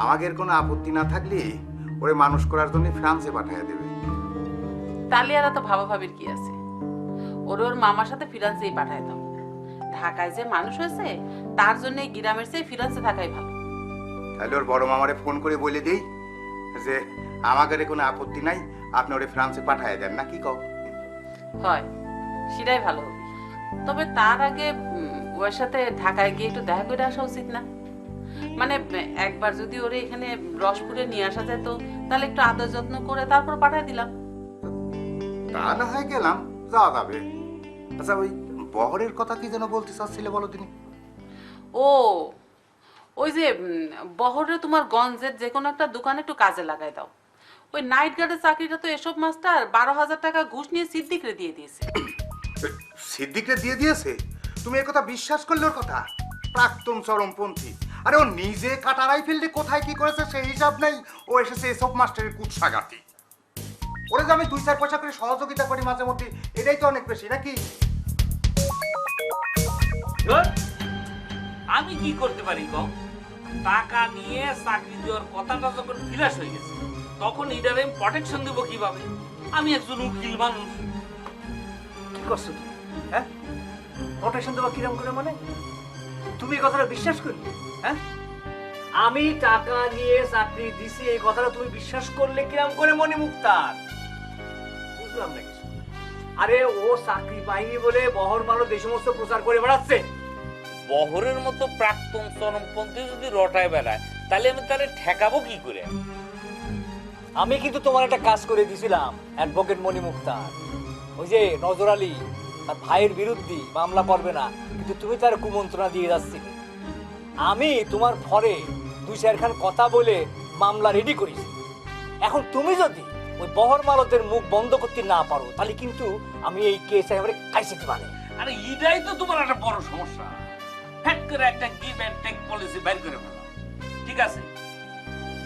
আমাদের কোনো আপত্তি না থাকলে ওরে মানুষ করার জন্য ফ্রান্সে পাঠিয়ে দেবে। তাহলে আর এত ভাবাভাবির কি আছে? ওর মামার সাথে ফিরান্সেই পাঠায় দাও। ঢাকায় যে মানুষ হয়েছে তার জন্য এই গ্রামের চেয়ে ফিরান্সে থাকাই ভালো। তাহলে ওর বড় মামারে ফোন করে বলে দিই যে আমাদের কোনো আপত্তি নাই, আপনি ওরে ফ্রান্সে পাঠিয়ে দেন, না কি কও? হয়, সেটাই ভালো হবে। তবে তার আগে ওর সাথে ঢাকায় গিয়ে একটু দেখা করে আসা উচিত না? মানে একবার যদি ওরে এখানে রসপুরে নিয়ে আসা যেত, তাহলে একটু আদর যত্ন করে তারপর পাঠিয়ে দিলাম। তা না হয় গেলাম, যাওয়া যাবে। আচ্ছা, ওই বহরের কথা কি যেন বলতে চাচ্ছিলে বলো তিনি? ও, ওই যে বহরে তোমার গঞ্জের যে কোনো একটা দোকানে একটু কাজে লাগাই দাও। ওই নাইট গার্ডের চাকরিটা তো এসব মাস্টার 12,000 টাকা ঘুষ নিয়ে সিদ্দিকরে দিয়ে দিয়েছে। সিদ্দিকরে দিয়ে দিয়েছে? তুমি এ কথা বিশ্বাস করলে? ওর কথা প্রাক্তন চরমপন্থী। আরে ও নিজে কাটা রাইফেল দিয়ে কোথায় কি করেছে সেই হিসাব নেই, ও এসেছে এসব মাস্টারের কুৎসাগাতি। ওরে যে আমি 2-4 পয়সা করে সহযোগিতা করি মাঝে মধ্যে, এটাই তো অনেক বেশি নাকি? আমি কি করতে পারি কম? টাকা নিয়ে চাকরি দেওয়ার কথাটা যখন ফিরাস হয়ে গেছে, তখন এটার আমি প্রটেকশন দেবো কিভাবে? আমি একজন উকিল মানুষ। কি করছো তুমি? হ্যাঁ, প্রোটেকশন দেওয়া কিরম করে? মানে তুমি এই কথাটা বিশ্বাস করলে? হ্যাঁ, আমি টাকা নিয়ে চাকরি দিছি এই কথাটা তুমি বিশ্বাস করলে কিরম করে মণিমুক্তার? বুঝলাম না কিছু। আরে ও চাকরি পায়নি বলে বহর মালো দেশ সমস্ত প্রচার করে বেড়াচ্ছে। বহরের মতো প্রাক্তন চরমপন্থী যদি রটায় বেড়ায় তাহলে আমি তারে ঠেকাবো কি করে? আমি কিন্তু তোমার একটা কাজ করে দিছিলাম অ্যাডভোকেট মণিমুক্তার। ওই যে নজর আলী তার ভাইয়ের বিরুদ্ধে মামলা করবে না, কিন্তু তুমি তার কুমন্ত্রণা দিয়ে যাচ্ছিলে। আমি তোমার ঘরে 2-4 খান কথা বলে মামলা রেডি করেছি। এখন তুমি যদি ওই বহর মালতের মুখ বন্ধ করতে না পারো তাহলে কিন্তু আমি এই কেস একেবারে কাইছে দিবানে। আরে এটাই তো তোমার একটা বড় সমস্যা। ফ্যাট করে একটা গিভ এন্ড টেক পলিসি বের করে ফেলো। ঠিক আছে,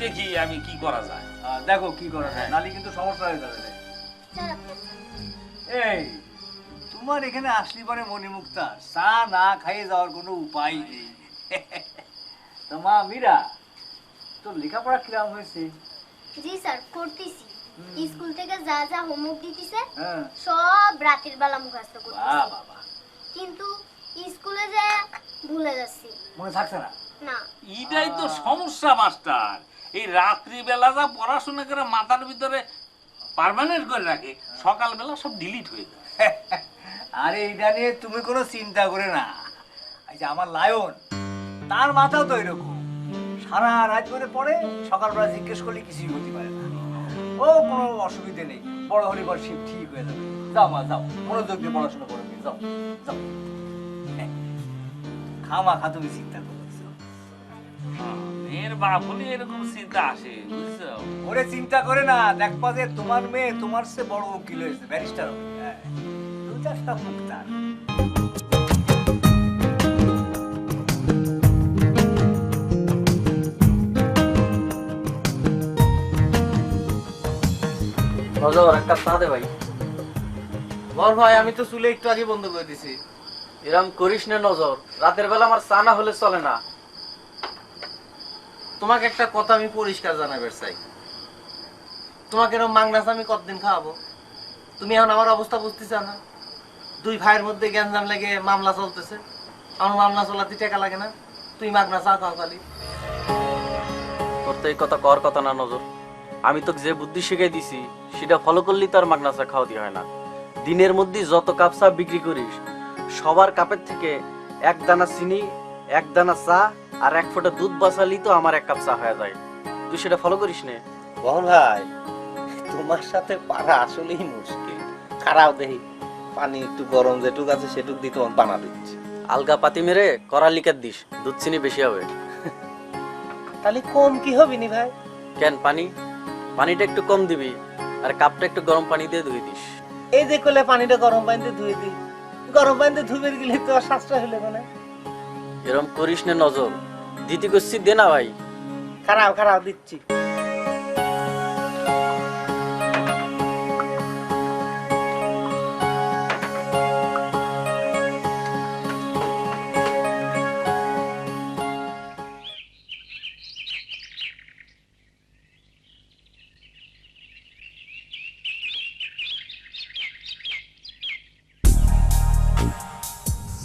দেখি আমি কি করা যায়। দেখো কি করা যায়, নালি কিন্তু সমস্যা হয়ে যাবে। এই তোমার এখানে আসলি পরে মণিমুক্তা চা না খাইয়ে যাওয়ার কোনো উপায় নেই। তো মা মীরা, তোর লেখাপড়া কিরম হয়েছে? জি স্যার, করতেছি। স্কুল থেকে যা যা হোমওয়ার্ক দিতেছে হ্যাঁ। সব রাতের বেলা মুখস্থ বাহ করতেছি, বাবা, কিন্তু স্কুলে যে ভুলে যাচ্ছি। মনে থাকছে না? না। এটাই তো সমস্যা মাস্টার। এই রাত্রি বেলা যা পড়াশোনা করে মাথার ভিতরে পার্মানেন্ট করে রাখে, সকালবেলা সব ডিলিট হয়ে যায়। আরে এটা নিয়ে তুমি কোনো চিন্তা করে না। এই যে আমার লায়ন, তার মাথাও তো এরকম, সারা রাত করে পড়ে, সকালবেলা জিজ্ঞেস করলে কিছুই বলতে পারে না। ও কোনো অসুবিধে নেই, বড় হলে পর সে ঠিক হয়ে যাবে। যাও মা যাও, মনোযোগ দিয়ে পড়াশোনা করো, যাও যাও। খামাখা তুমি চিন্তা করছো। মেয়ের বাপ হলে এরকম চিন্তা আসে, বুঝছো? ওরে চিন্তা করে না, দেখবা যে তোমার মেয়ে তোমার চেয়ে বড় উকিল হয়েছে, ব্যারিস্টার হবে। হ্যাঁ, দুটা সব মুক্তার। নজর একটা চা দে ভাই। বল ভাই, আমি তো চুলে একটু আগে বন্ধ করে দিছি। এরম করিস না নজর, রাতের বেলা আমার চা না হলে চলে না। তোমাকে একটা কথা আমি পরিষ্কার জানাবার চাই, তোমাকে এরকম মাংনাস আমি কতদিন খাওয়াবো? তুমি এখন আমার অবস্থা বুঝতেছ না? 2 ভাইয়ের মধ্যে গ্যাঞ্জাম লেগে মামলা চলতেছে, আমার মামলা চলাতে টাকা লাগে না, তুই মাগনা চা খাও খালি। তোর তো এই কথা কর কথা না নজর। আমি তোকে যে বুদ্ধি শিখাই দিছি সেটা ফলো করলেই তো আর মাগনা চা খাওয়া দিয়ে হয় না। দিনের মধ্যে যত কাপ চা বিক্রি করিস, সবার কাপের থেকে 1 দানা চিনি, 1 দানা চা আর 1 ফোঁটা দুধ বাঁচালি তো আমার 1 কাপ চা হয়ে যায়। তুই সেটা ফলো করিস নে। বল ভাই, তোমার সাথে পারা আসলেই মুশকিল। খারাপ দেখি পানি একটু গরম যেটুক আছে সেটুক দিয়ে তোমার বানা দিচ্ছি। আলগা পাতি মেরে কড়া লিকার দিস, দুধ চিনি বেশি হবে। তাহলে কম কি হবে নি ভাই? কেন, পানিটা একটু কম দিবি আর কাপটা একটু গরম পানি দিয়ে ধুয়ে দিস। এই যে করলে পানিটা গরম পানিতে ধুয়ে দিই, গরম পানিতে ধুয়ে গেলে তো আর সাশ্রয় হলে মানে। এরম করিস না নজর, দিদি করছি দে না ভাই। খারাপ খারাপ দিচ্ছি।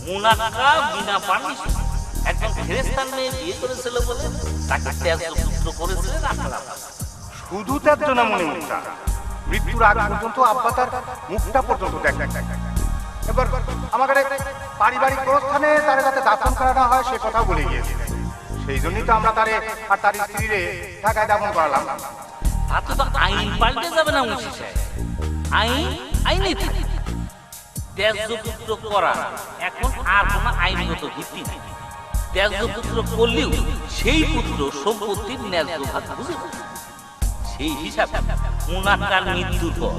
মুনাকা বিনা পারমিশন একজন ফেরেশতার মেয়ে বিয়ে করেছিল বলে তাকে ত্যায্যপুত্র করেছিলেন আপনারা। শুধু ত্যায্য না মণিমুক্তা, মৃত্যুর আগ পর্যন্ত আব্বা তার মুখটা পর্যন্ত দেখেন। এবার আমাদের পারিবারিক প্রস্থানে তার যাতে দাফন করানো হয় সে কথা বলে গিয়েছে। সেই জন্যই তো আমরা তারে আর তার স্ত্রীরে ঢাকায় দাফন করালাম। তাতে তো আইন পাল্টে যাবে না মুন্সি সাহেব, আইনেই থাকে। ত্যায্যপুত্র করা এখন আর কোনো আইনগত ভিত্তি নেই। ত্যায্যপুত্র করলেও সেই পুত্র সম্পত্তির ন্যায্য ভাগ বুঝে, সেই হিসাবে মুনাকার মৃত্যুর পর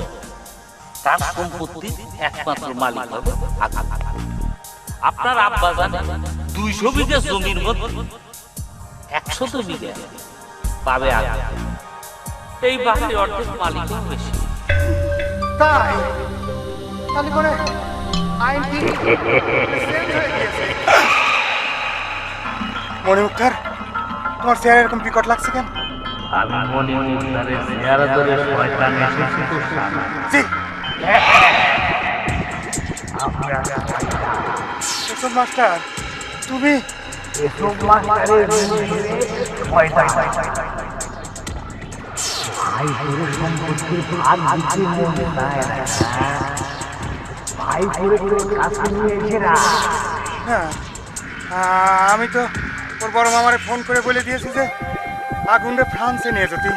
তার সম্পত্তির একমাত্র মালিক হবে আপনার আব্বা জানেন 200 বিঘা জমির মধ্যে 100 বিঘা পাবে আগে। এই বাড়ির অর্ধেক মালিকও বেশি। তাই তাহলে পরে আইন কি মণিমুক্তার, তোমার চেহারা এরকম বিকট লাগছে কেন? মাস্টার, তুমি এসব মাস্টারের শয়তান ভাই করে সম্পত্তির ভাগ দিতে মন চায় না ভাই করে কাছে নিয়ে এসে না হ্যাঁ আমি তো ওর বড় মামারে ফোন করে বলে দিয়েছি যে আগুনরে ফ্রান্সে নিয়ে যেতে।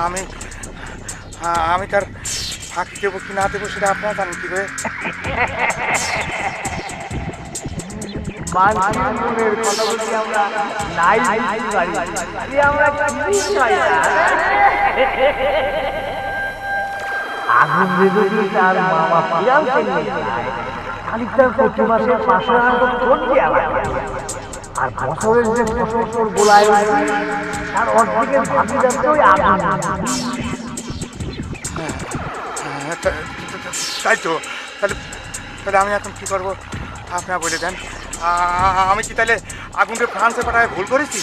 আমি আমি তার ফাঁকি দেবো কি না দেবো সেটা আপনার জানেন কি করে? আগুন যদি তার মামা ফিরান্সে নিয়ে যায় খালি তার প্রতি মাসে 500 ফোন দেওয়া লাগে আর বছরের যে বছর গোলায় তার অর্ধেকের ভাগিদার তো ওই আগুন। তাই তো, তাহলে তাহলে আমি এখন কি করবো আপনারা বলে দেন। আমি কি তাহলে আগুনকে ফ্রান্সে পাঠায় ভুল করেছি?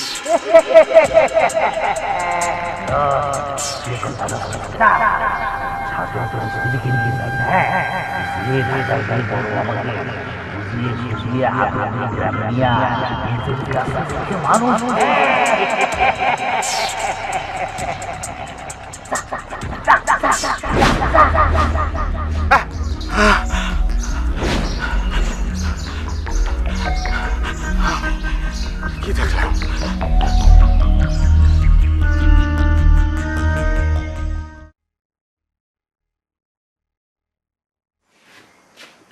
মানুষ কি দেখলাম?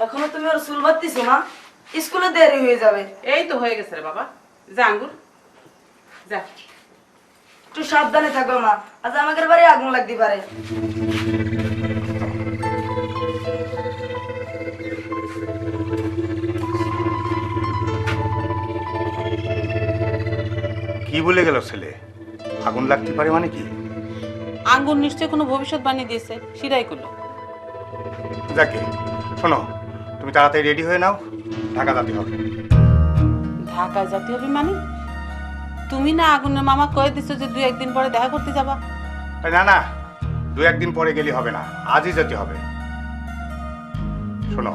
এখনো তুমি ওর চুল বাঁধতেছো না? স্কুলে দেরি হয়ে যাবে। এই তো হয়ে গেছে রে বাবা, যা আঙ্গুর যা। একটু সাবধানে থাকো মা, আজ আমাদের বাড়ি আগুন লাগতে পারে। কি বলে গেল ছেলে? আগুন লাগতে পারে মানে কি? আঙ্গুর নিশ্চয় কোনো ভবিষ্যৎবাণী দিয়েছে, সেটাই করলো। যাকে শোনো, তুমি তাড়াতাড়ি রেডি হয়ে নাও, ঢাকা যেতে হবে। ঢাকায় যেতে হবে মানে? তুমি না আগুনের মামা কয়ে দিছো যে 2-1 দিন পরে দেখা করতে যাবা? না না, 2-1 দিন পরে গেলে হবে না, আজই যেতে হবে। শোনো,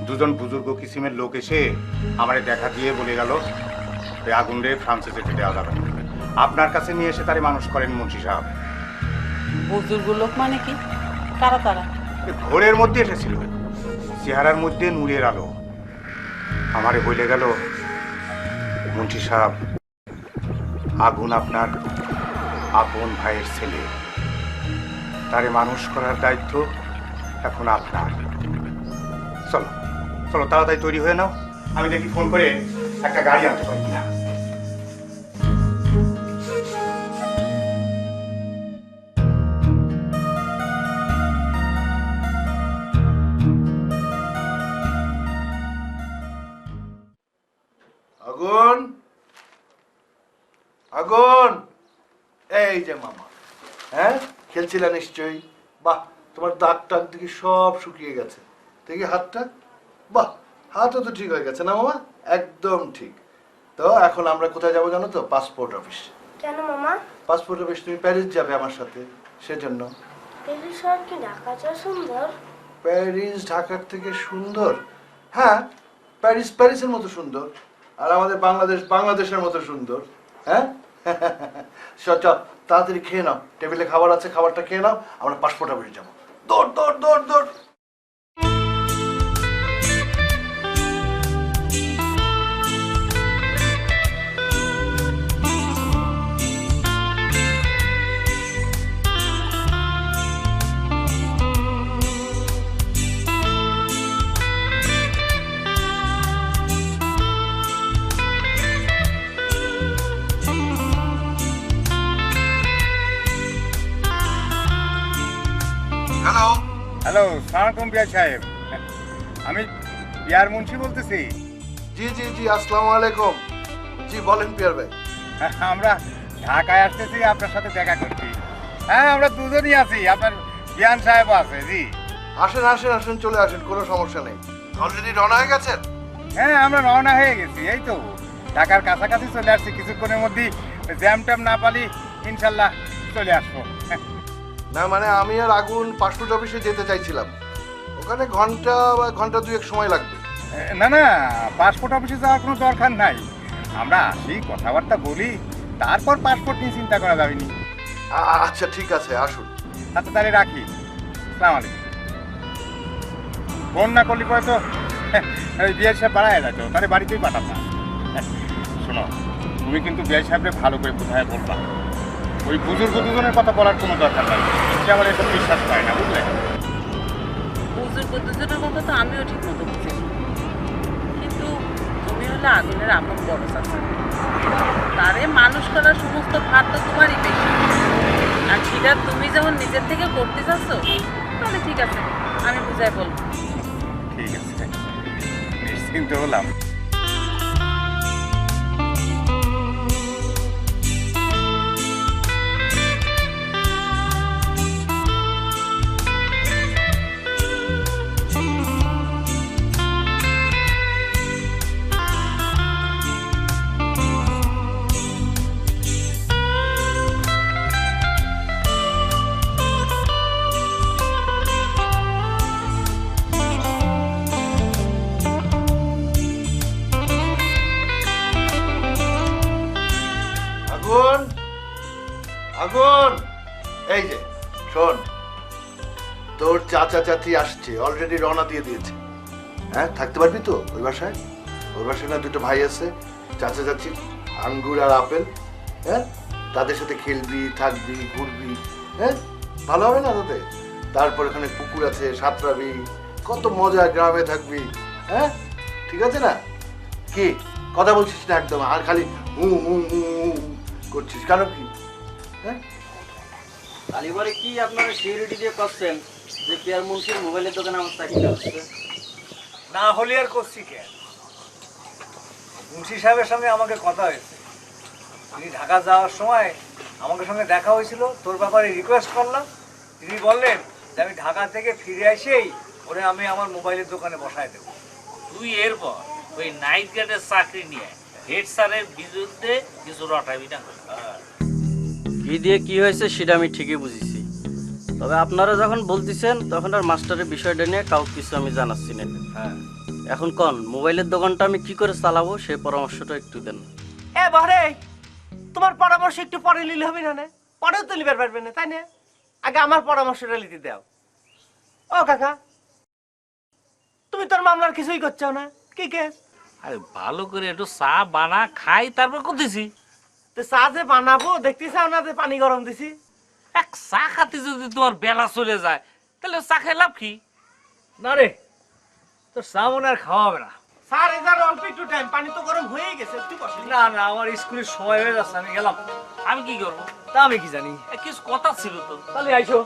দুজন বুজুর্গ কিসিমের লোক এসে আমারে দেখা দিয়ে বলে গেল এই আগুন রে ফ্রান্সে যেতে দেওয়া যাবে না। আপনার কাছে নিয়ে এসে তারে মানুষ করেন মুন্সি সাহেব। বুজুর্গ লোক মানে কি? কারা তারা? ঘোরের মধ্যে এসেছিল, চেহারার মধ্যে নূরের আলো। আমারে বলে গেল মুন্সি সাহেব, আগুন আপনার আপন ভাইয়ের ছেলে, তারে মানুষ করার দায়িত্ব এখন আপনার। চলো চলো, তাড়াতাড়ি তৈরি হয়ে নাও, আমি দেখি ফোন করে একটা গাড়ি আনতে পারি কিনা। আগুন, আগুন, এই যে মামা। হ্যাঁ, খেলছিলা নিশ্চয়ই। বাহ, তোমার দাগ টাক দেখি সব শুকিয়ে গেছে। দেখি হাতটা, বাহ, হাতও তো ঠিক হয়ে গেছে না মামা? একদম ঠিক। তো এখন আমরা কোথায় যাবো জানো তো? Passport office. কেন মামা? পাসপোর্ট অফিস, তুমি প্যারিস যাবে আমার সাথে, সেজন্য। প্যারিস শহর কি ঢাকা চেয়ে সুন্দর? প্যারিস ঢাকার থেকে সুন্দর? হ্যাঁ, প্যারিস প্যারিসের মতো সুন্দর, আর আমাদের বাংলাদেশ বাংলাদেশের মতো সুন্দর। হ্যাঁ, চল তাড়াতাড়ি খেয়ে নাও, টেবিলে খাবার আছে, খাবারটা খেয়ে নাও, আমরা পাসপোর্ট অফিসে যাবো। দৌড় দৌড় দৌড় দৌড়। হ্যালো হ্যালো, সালামালাইকুম বিয়া সাহেব, আমি বিয়ার মুন্সি বলতেছি। জি জি জি, আসসালামু আলাইকুম। জি বলেন পিয়ার ভাই। আমরা ঢাকায় আসতেছি আপনার সাথে দেখা করতে। হ্যাঁ, আমরা দুজনই আছি, আপনার বিয়ান সাহেব আছে। জি আসেন আসেন আসেন, চলে আসেন, কোনো সমস্যা নেই। অলরেডি রওনা হয়ে গেছেন? হ্যাঁ, আমরা রওনা হয়ে গেছি। এই তো ঢাকার কাছাকাছি চলে আসছি, কিছুক্ষণের মধ্যেই জ্যাম ট্যাম না পালি ইনশাল্লাহ চলে আসবো। না মানে আমি আর আগুন পাসপোর্ট অফিসে যেতে চাইছিলাম, ওখানে ঘন্টা দুয়েক সময় লাগবে। না না, পাসপোর্ট অফিসে যাওয়ার কোনো দরকার নাই, আমরা আসি কথাবার্তা বলি, তারপর পাসপোর্ট নিয়ে চিন্তা করা যাবে নি। আচ্ছা ঠিক আছে, আসুন। আচ্ছা তাহলে রাখি, আসসালামু আলাইকুম। ফোন না করলে পরে তো ওই বিআই সাহেব বাড়ায় যাচ্ছ, তাহলে বাড়িতেই পাঠাতাম। শোনো, তুমি কিন্তু বিআই সাহেবকে ভালো করে বোঝায় বলবা, ওই বুজুর্গ দুজনের কথা বলার কোনো দরকার নাই, সে আমার এসব বিশ্বাস পায় না, বুঝলে? বুজুর্গ দুজনের কথা তো আমিও ঠিক মতো বুঝি, কিন্তু তুমি হলে আগুনের আপন বড় চাচা, তারে মানুষ করার সমস্ত ভার তো তোমারই বেশি, আর সেটা তুমি যখন নিজের থেকে করতে চাচ্ছ তাহলে ঠিক আছে, আমি বুঝাই বলবো। ঠিক আছে, নিশ্চিন্ত হলাম। আগুন, আগুন, এই যে শোন, তোর চাচা চাচি আসছে, অলরেডি রওনা দিয়ে দিয়েছে। হ্যাঁ, থাকতে পারবি তো ওই বাসায়? ওই বাসায় না দুটো ভাই আছে, চাচা চাচি, আঙ্গুর আর আপেল। হ্যাঁ, তাদের সাথে খেলবি, থাকবি, ঘুরবি। হ্যাঁ, ভালো হবে না তোদের? তারপর ওখানে পুকুর আছে, সাঁতরাবি, কত মজা, গ্রামে থাকবি। হ্যাঁ, ঠিক আছে না? কি কথা বলছিস না একদম, আর খালি হু হু হু হু করছিস কেন? কি হ্যাঁ, কালীবারে কি আপনারা সিকিউরিটি দিয়ে করছেন যে পিয়ার মুন্সির মোবাইলের দোকানে আমার চাকরি হচ্ছে? না হলে আর করছি কেন? মুন্সি সাহেবের সঙ্গে আমাকে কথা হয়েছে, তিনি ঢাকা যাওয়ার সময় আমাকে সঙ্গে দেখা হয়েছিল, তোর ব্যাপারে রিকোয়েস্ট করলাম। তিনি বললেন যে আমি ঢাকা থেকে ফিরে এসেই ওরে আমি আমার মোবাইলের দোকানে বসায় দেবো। তুই এরপর ওই নাইট গার্ডের চাকরি নিয়ে হেড স্যারের বিরুদ্ধে কিছু রটাবি না। কি দিয়ে কি হয়েছে সেটা আমি ঠিকই বুঝেছি, তবে আপনারা যখন বলতেছেন তখন আর মাস্টারের বিষয়টা নিয়ে কাউকে কিছু আমি জানাচ্ছি না। হ্যাঁ, এখন কোন মোবাইলের দোকানটা আমি কি করে চালাবো সেই পরামর্শটা একটু দেন। এ বারে, তোমার পরামর্শ একটু পরে নিলে হবে না? না পরেও তো নিবার পারবে না, তাই না? আগে আমার পরামর্শটা নিতে দাও। ও কাকা, তুমি তোর মামলার কিছুই করছো না, কি কেস? আরে ভালো করে একটু চা বানা খাই, তারপর করতেছি। তো চা যে বানাবো দেখতে চাও না যে পানি গরম দিছি? এক চা খাতে যদি তোমার বেলা চলে যায় তাহলে চা খাই লাভ কি? না রে, তোর চা মনে আর খাওয়া হবে না। স্যার এবার অল্প একটু টাইম, পানি তো গরম হয়েই গেছে, একটু বসে। না না, আমার স্কুলের সময় হয়ে যাচ্ছে, আমি গেলাম। আমি কি করবো? তা আমি কি জানি? কিছু কথা ছিল তো, তাহলে আইসো।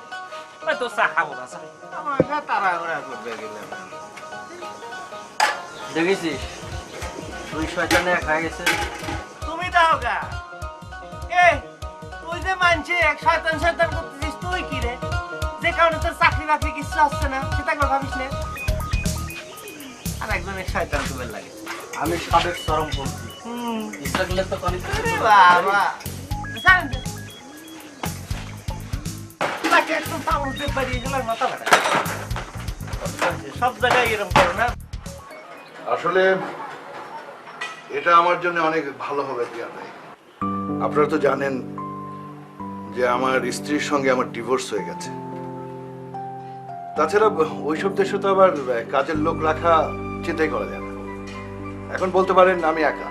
তো চা খাবো না চা। আমাকে তাড়াহুড়া করবে গেলাম। দেখেছিস দুই শয়তানে এক হয়ে গেছে। তুমি দাও গা। এ তুই যে মানছে এক শয়তান শয়তান করতেছিস, তুই কি রে? যে কারণে তোর চাকরি বাকরি কিছু আসছে না সেটা কথা ভাবিস না। আর একজনের শয়তান তুমি লাগে। আমি সাবেক চরমপন্থী, ইচ্ছা করলে তো অনেক কিছু আরে করতে বাবা, পারি। জানেন যে তাকে একদম তামুতে পারিয়ে গেলার মাথা ব্যথা। সব জায়গায় এরকম করো না। আসলে এটা আমার জন্য অনেক ভালো হবে দিয়া ভাই। আপনারা তো জানেন যে আমার স্ত্রীর সঙ্গে আমার ডিভোর্স হয়ে গেছে। তাছাড়া ওইসব দেশে তো আবার কাজের লোক রাখা চিন্তাই করা যায় না। এখন বলতে পারেন আমি একা,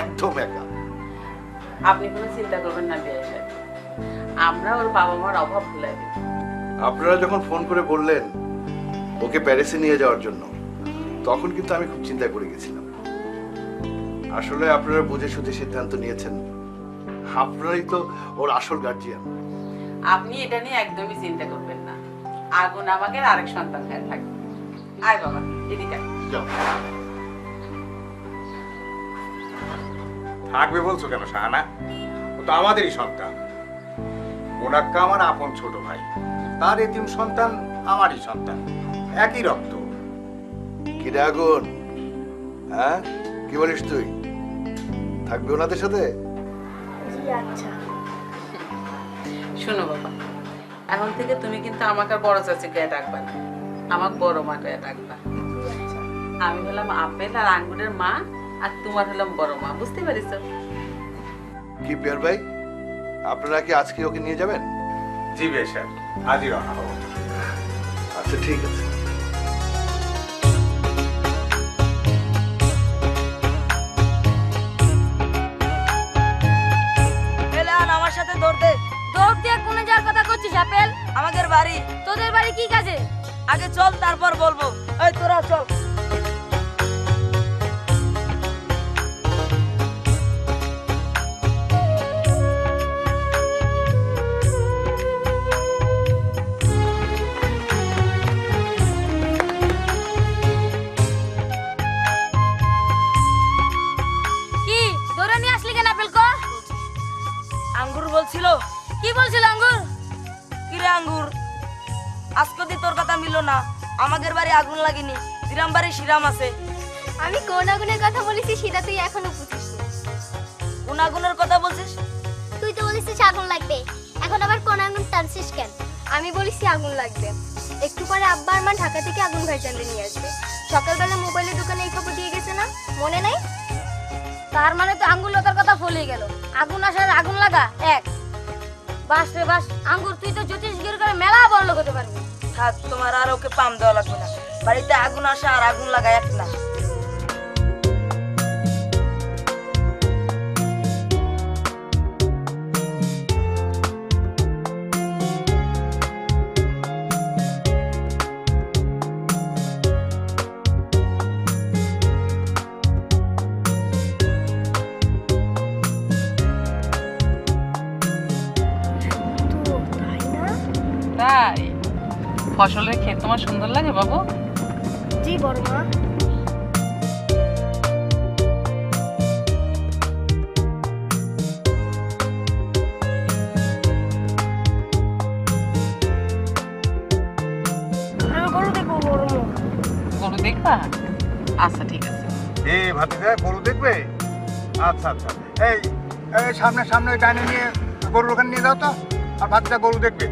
একদম একা। আপনি কোনো চিন্তা করবেন না বিয়ে সাহেব, আমরা ওর বাবা মার অভাব ভুলে দেব। আপনারা যখন ফোন করে বললেন ওকে প্যারিসে নিয়ে যাওয়ার জন্য, তখন কিন্তু আমি খুব চিন্তা করে গেছিলাম। আসলে আপনারা বুঝে সুঝে সিদ্ধান্ত নিয়েছেন, আপনারাই তো ওর আসল গার্জিয়ান। আপনি এটা নিয়ে একদমই চিন্তা করবেন না, আগুন আমাকে আরেক সন্তান হয়ে থাকবে। আয় বাবা এদিকে আয়। যাও। থাকবে বলছো কেন শাহানা? ও তো আমাদেরই সন্তান। মোনাক্কা আমার আপন ছোট ভাই, তার এতিম সন্তান আমারই সন্তান, একই রক্ত। কি রে আগুন, হ্যাঁ কি বলিস তুই? থাকবে ওনাদের সাথে? জি আচ্ছা। শোনো বাবা, এখন থেকে তুমি কিন্তু আমাকে আর বড় চাচিকে ডাকবা না, আমাকে বড় মাকে ডাকবা। আমি হলাম আপেল আর আঙ্গুরের মা, আর তোমার হলাম বড় মা, বুঝতে পারিস? কি পিয়ার ভাই, আপনারা কি আজকে ওকে নিয়ে যাবেন? জি বেশ, আজই রওনা হবো। আচ্ছা ঠিক আছে। এলান আমার সাথে দৌড় দে। দৌড় দিয়ে কোনে যাওয়ার কথা করছিস আপেল? আমাদের বাড়ি। তোদের বাড়ি কি কাজে? আগে চল তারপর বলবো। এই তোরা চল। কি ধরে নিয়ে আসলি কেন আপেল কো? আঙ্গুর বলছিল। কি বলছিল আঙ্গুর? কিরে আঙ্গুর, আজকে দি তোর কথা মিললো না। আমাদের বাড়ি আগুন লাগেনি, শ্রীরাম বাড়ি শ্রীরাম আছে। আমি কোন আগুনের কথা বলেছি সেটা তুই এখনো বুঝিস না। কোন আগুনের কথা বলছিস? তুই তো বলিস আগুন লাগবে, এখন আবার কোন আগুন টানছিস কেন? আমি বলেছি আগুন লাগবে। একটু পরে আব্বা আর মা ঢাকা থেকে আগুন ভাইজানদের নিয়ে আসবে। সকালবেলা মোবাইলের দোকানে এই খবর দিয়ে গেছে না, মনে নাই? তার মানে তো আঙ্গুর লতার কথা ভুলে গেল। আগুন আসার আগুন লাগা এক। বাস রে বাস, আঙ্গুর তুই তো জ্যোতিষগিরি করে মেলা বড় লোক হতে পারবি। থাক, তোমার আর ওকে পাম দেওয়া লাগবে না। বাড়িতে আগুন আসা আর আগুন লাগা এক না। তাই ফসলের ক্ষেত তোমার সুন্দর লাগে বাবু? জি বড় মা। গরু দেখবা? আচ্ছা ঠিক আছে। ভাতিজা গরু দেখবে? আচ্ছা আচ্ছা, এই সামনে সামনে ওই ডাইনে নিয়ে গরুর ওখানে নিয়ে যাও তো। আর ভাতিজা গরু দেখবে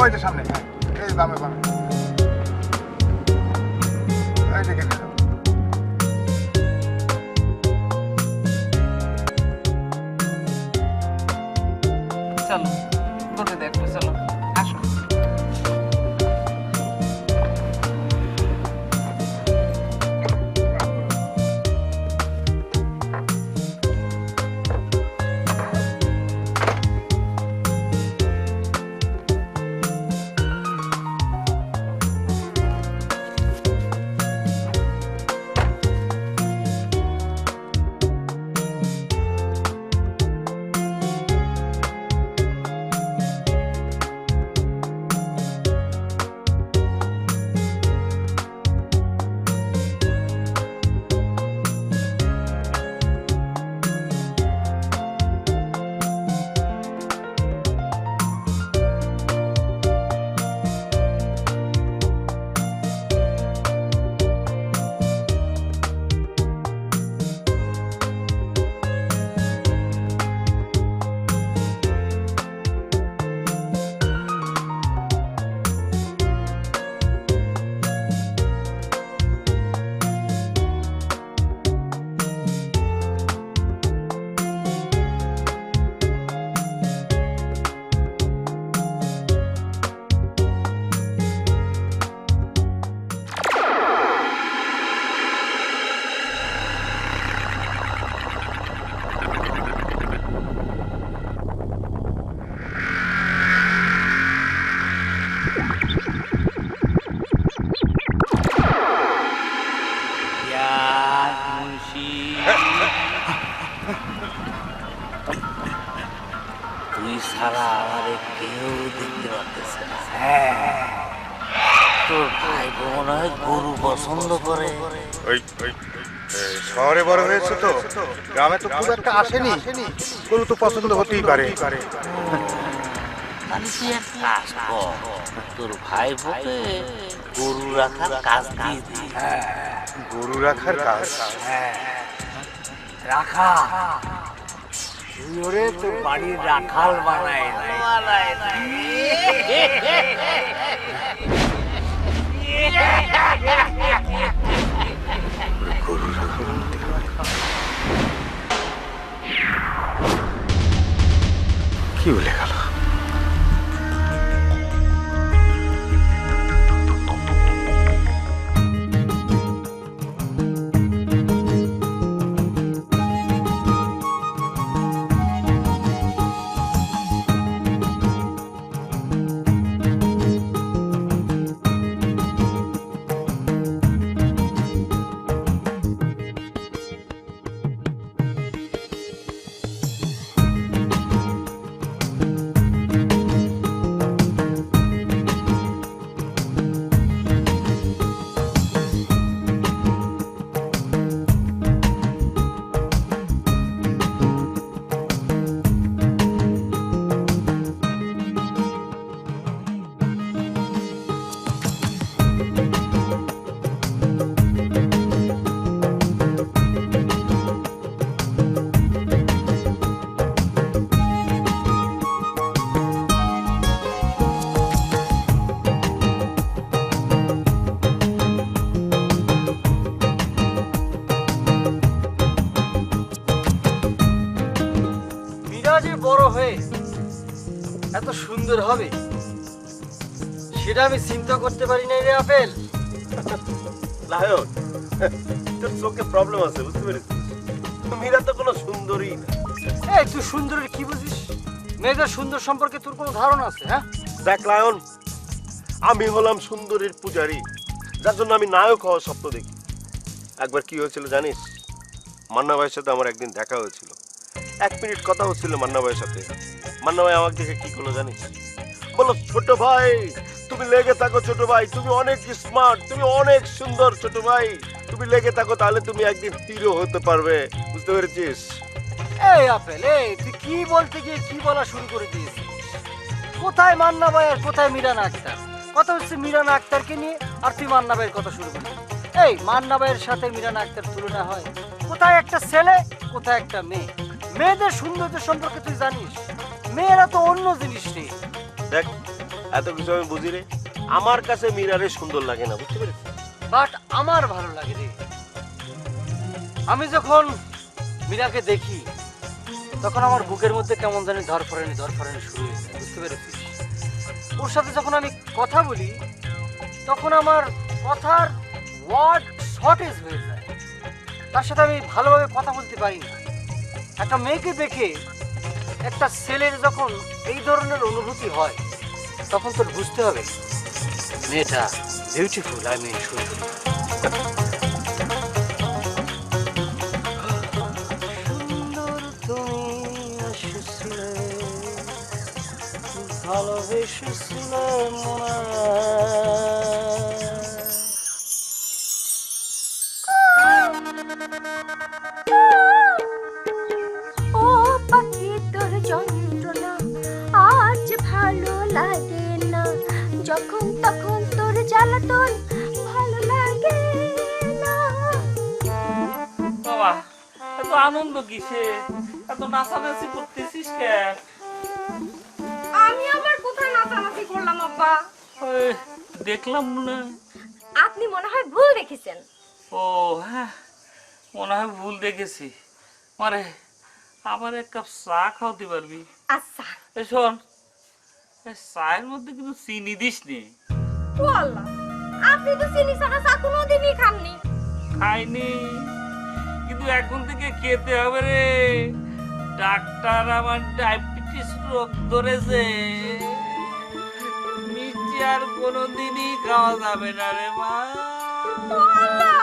ওই যে সামনে, এই বামে বামে, এই দেখে নিয়ে যাও। চলো গরু দেখবো, চলো আসো। তুই ছাড়া আমারে কেউ দেখতে পারতেছে না। তোর ভাই মনে হয় গরু পছন্দ করে। ওই শহরে বড় হয়েছে তো, গ্রামে তো খুব একটা আসেনি, গরু তো পছন্দ হতেই পারে। তাহলে তুই এক কাজ কর, তোর ভাই বকে গরু রাখার কাজ দিয়ে দিই। গরু রাখার কাজ? রাখা তুই ওরে তোর বাড়ির রাখাল বানায় কি বলে গেল? বড় হয়ে এত সুন্দর হবে সেটা আমি চিন্তা করতে পারি নাই রে আপেল। লায়ন, তোর চোখে প্রবলেম আছে, বুঝতে পেরেছিস? মীরা তো কোনো সুন্দরী না। এই তুই সুন্দরের কি বুঝিস? মেয়েদের সুন্দর সম্পর্কে তোর কোনো ধারণা আছে? হ্যাঁ দেখ লায়ন, আমি হলাম সুন্দরীর পূজারী, যার জন্য আমি নায়ক হওয়ার স্বপ্ন দেখি। একবার কি হয়েছিল জানিস? মান্না ভাইয়ের সাথে আমার একদিন দেখা হয়েছিল। 1 মিনিট কথা হচ্ছিল মান্না ভাইয়ের সাথে। মান্না ভাই আমাকে দেখে কি করলো জানিস? বলো, ছোট ভাই তুমি লেগে থাকো, ছোট ভাই তুমি অনেক স্মার্ট, তুমি অনেক সুন্দর, ছোট ভাই তুমি লেগে থাকো, তাহলে তুমি একদিন হিরো হতে পারবে। বুঝতে পেরেছিস? এই আপেল, এই তুই কি বলতে গিয়ে কি বলা শুরু করে দিয়েছিস? কোথায় মান্না ভাই আর কোথায় মিরানা আক্তার? কথা হচ্ছে মিরানা আক্তারকে নিয়ে, আর তুই মান্না ভাইয়ের কথা শুরু করলি। এই মান্না ভাইয়ের সাথে মিরানা আক্তার তুলনা হয়? কোথায় একটা ছেলে, কোথায় একটা মেয়ে। মেয়েদের সৌন্দর্য সম্পর্কে তুই জানিস? মেয়েরা তো অন্য জিনিস রে। দেখ, এত কিছু আমি বুঝি রে, আমার কাছে মীরারে সুন্দর লাগে না, বুঝতে পেরেছিস? বাট আমার ভালো লাগে রে। আমি যখন মীরাকে দেখি তখন আমার বুকের মধ্যে কেমন জানি ধরফরানি শুরু হয়ে যায়, বুঝতে পেরেছিস? ওর সাথে যখন আমি কথা বলি তখন আমার কথার ওয়ার্ড শর্টেজ হয়ে যায়, তার সাথে আমি ভালোভাবে কথা বলতে পারি না। একটা মেয়েকে দেখে একটা ছেলের যখন এই ধরনের অনুভূতি হয় তখন তোর বুঝতে হবে মেয়েটা বিউটিফুল, আই মিন সুন্দরী। সুন্দর তুমি এসেছিলে, ভালোবেসেছিলে মনে। ও পাখি তোর যন্ত্রণা আজ ভালো লাগে না, যখন তখন তোর জ্বালাতন ভালো লাগে না। বাবা, এত আনন্দ কিসে? এত নাচানাচি করতেছিস কেন? আমি আবার কোথায় নাচানাচি করলাম আব্বা? ওই, দেখলাম না। আপনি মনে হয় ভুল দেখেছেন। ও হ্যাঁ, মনে হয় ভুল দেখেছি। মানে আমার 1 কাপ চা খাওয়াতে পারবি? আচ্ছা। এই শোন, এই চায়ের মধ্যে কিন্তু চিনি দিস নি। ও আল্লাহ, আপনি তো চিনি ছাড়া চা কোনোদিনই খাননি। খাইনি, কিন্তু এখন থেকে খেতে হবে রে। ডাক্তার আমার ডায়াবেটিস রোগ ধরেছে, মিষ্টি আর কোনোদিনই খাওয়া যাবে না রে মা। ও আল্লাহ,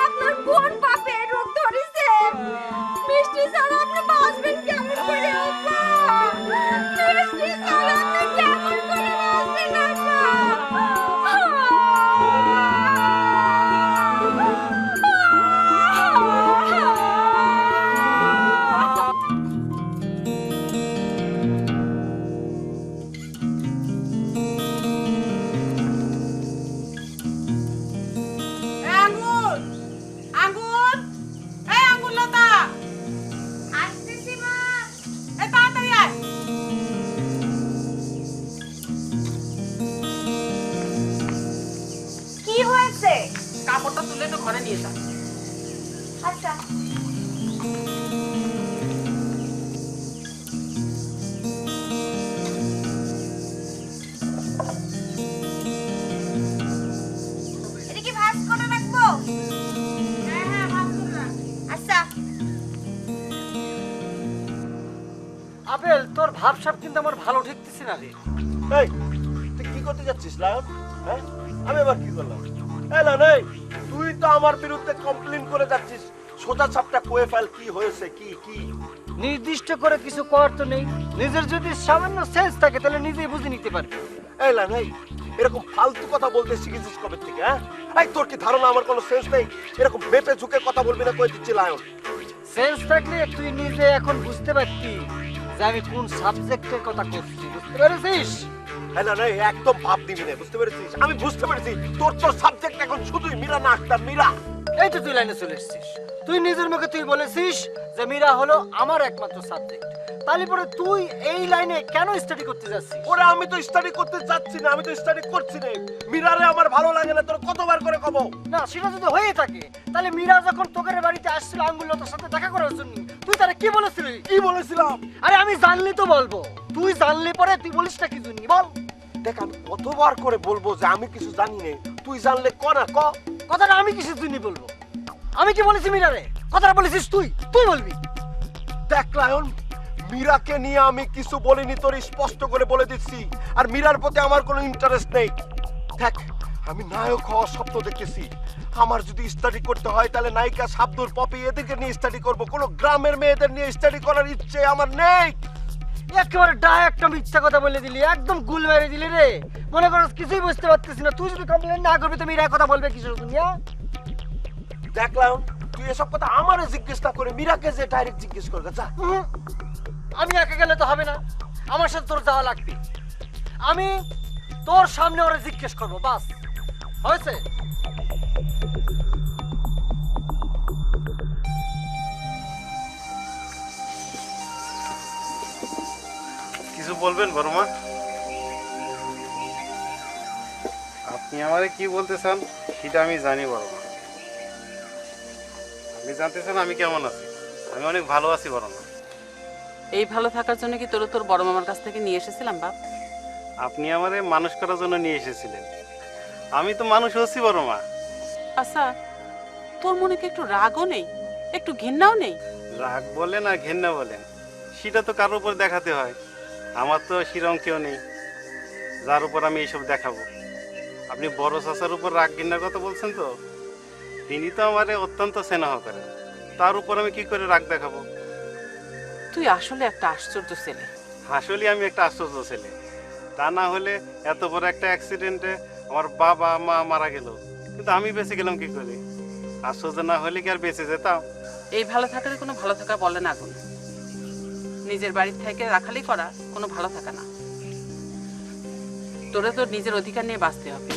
আপনার কোন পাপে রোগ ধরেছে? মিষ্টি ছাড়া আপনি বাঁচবেন কেমন করে আব্বা? মিষ্টি ছাড়া আপনি কেমন করে বাঁচবেন আব্বা? আঙ্গুর, আঙ্গুর, এই আঙ্গুর লতা। ঘরে নিয়ে যা। আচ্ছা। এটা কি ভাজ করে রাখবো? হ্যাঁ হ্যাঁ, ভাজ করে রাখ। আচ্ছা। আপেল, তোর ভাবসাব কিন্তু আমার ভালো ঠেকতেছে না রে। এই তুই কি করতে যাচ্ছিস লায়ন? হ্যাঁ, আমি এবার কি করলাম? এই লায়ন, এই তুই তো আমার বিরুদ্ধে কমপ্লেইন করে যাচ্ছিস। সোজা সাপটা কয়ে ফেল, কি হয়েছে? কি কি নির্দিষ্ট করে কিছু করার তো নেই। নিজের যদি সামান্য সেন্স থাকে তাহলে নিজেই বুঝে নিতে পারবি। এই লায়ন, এই এরকম ফালতু কথা বলতে শিখেছিস কবে থেকে? হ্যাঁ, এই তোর কি ধারণা আমার কোনো সেন্স নেই? এরকম মেপে ঝুঁকে কথা বলবি না, কই দিচ্ছি লায়ন। সেন্স থাকলে তুই নিজে এখন বুঝতে পারতি যে আমি কোন সাবজেক্টের কথা করছি, বুঝতে পেরেছিস? এই লায়ন, এই একদম ভাব দিবি না, বুঝতে পেরেছিস? আমি বুঝতে পেরেছি তোর সাবজেক্ট এখন শুধুই মীরা না আক্তার, মীরা। এই তো তুই লাইনে চলে এসেছিস। তুই নিজের মুখে তুই বলেছিস যে মীরা হলো আমার একমাত্র সাবজেক্ট। তাহলে পরে তুই এই লাইনে কেন স্টাডি করতে যাচ্ছিস? ওরে আমি তো স্টাডি করতে যাচ্ছি না, আমি তো স্টাডি করছি না। মীরারে আমার ভালো লাগে না, তোর কতবার করে কব? না, সেটা যদি হয়ে থাকে তাহলে মীরা যখন তোদের বাড়িতে আসছিল আঙ্গুলতার সাথে দেখা করার জন্য, তুই তারা কি বলেছিলি? কি বলেছিলাম? আরে আমি জানলি তো বলবো, তুই জানলি পরে তুই বলিস না কি জন্য বল? দেখ, আমি কতবার করে বলবো যে আমি কিছু জানি না, তুই জানলে ক না ক। কথাটা আমি কিসের জন্য বলবো? আমি কি বলেছি মীরারে? কথাটা বলেছিস তুই, তুই বলবি। দেখ লায়ন, মীরাকে নিয়ে আমি কিছু বলিনি, তোর স্পষ্ট করে বলে দিচ্ছি। আর মীরার প্রতি আমার কোনো ইন্টারেস্ট নেই। দেখ, আমি নায়ক হওয়ার স্বপ্ন দেখতেছি। আমার যদি স্টাডি করতে হয় তাহলে নায়িকা শাবদুর পপি এদেরকে নিয়ে স্টাডি করব, কোনো গ্রামের মেয়েদের নিয়ে স্টাডি করার ইচ্ছে আমার নেই। একেবারে ডাইরেক্ট মিথ্যা কথা বলে দিলি, একদম গুল মেরে দিলি রে। মনে করস কিছুই বুঝতে পারতেছিস না। তুই যদি কমপ্লেন না করবি তো মীরা কথা বলবে কিসের জন্য? দেখ লায়ন, তুই এসব কথা আমারে জিজ্ঞেস না করে মীরাকে যে ডাইরেক্ট জিজ্ঞেস করবে, যা। আমি একা গেলে তো হবে না, আমার সাথে তোর যাওয়া লাগবে। আমি তোর সামনে ওরা জিজ্ঞেস করবো, বাস হয়েছে। কিছু বলবেন বড় মা? আপনি আমারে কি বলতে চান সেটা আমি জানি বড় মা। আপনি জানতে চান আমি কেমন আছি? আমি অনেক ভালো আছি বড় মা। এই ভালো থাকার জন্য কি তোর বড় মামার কাছ থেকে নিয়ে এসেছিলাম বাপ? আপনি আমারে মানুষ করার জন্য নিয়ে এসেছিলেন, আমি তো মানুষ হচ্ছি বড় মা। আচ্ছা, তোর মনে কি একটু রাগও নেই, একটু ঘৃণাও নেই? রাগ বলেন আর ঘেন্না বলেন, সেটা তো কারোর উপর দেখাতে হয়। আমার তো সেরকম কেউ নেই যার উপর আমি এইসব দেখাবো। আপনি বড় চাচার উপর রাগ ঘৃণার কথা বলছেন তো, তিনি তো আমারে অত্যন্ত স্নেহ করেন, তার উপর আমি কি করে রাগ দেখাবো? তুই আসলে একটা আশ্চর্য ছেলে। আসলে আমি একটা আশ্চর্য ছেলে। তা না হলে এত বড় একটা অ্যাক্সিডেন্টে আমার বাবা মা মারা গেল, কিন্তু আমি বেঁচে গেলাম কি করে? আশ্চর্য না হলে কি আর বেঁচে যেতাম? এই ভালো থাকার কোনো ভালো থাকা বলে না গুণ। নিজের বাড়ির থেকে রাখালি করা কোনো ভালো থাকা না। তোরে তোর নিজের অধিকার নিয়ে বাঁচতে হবে।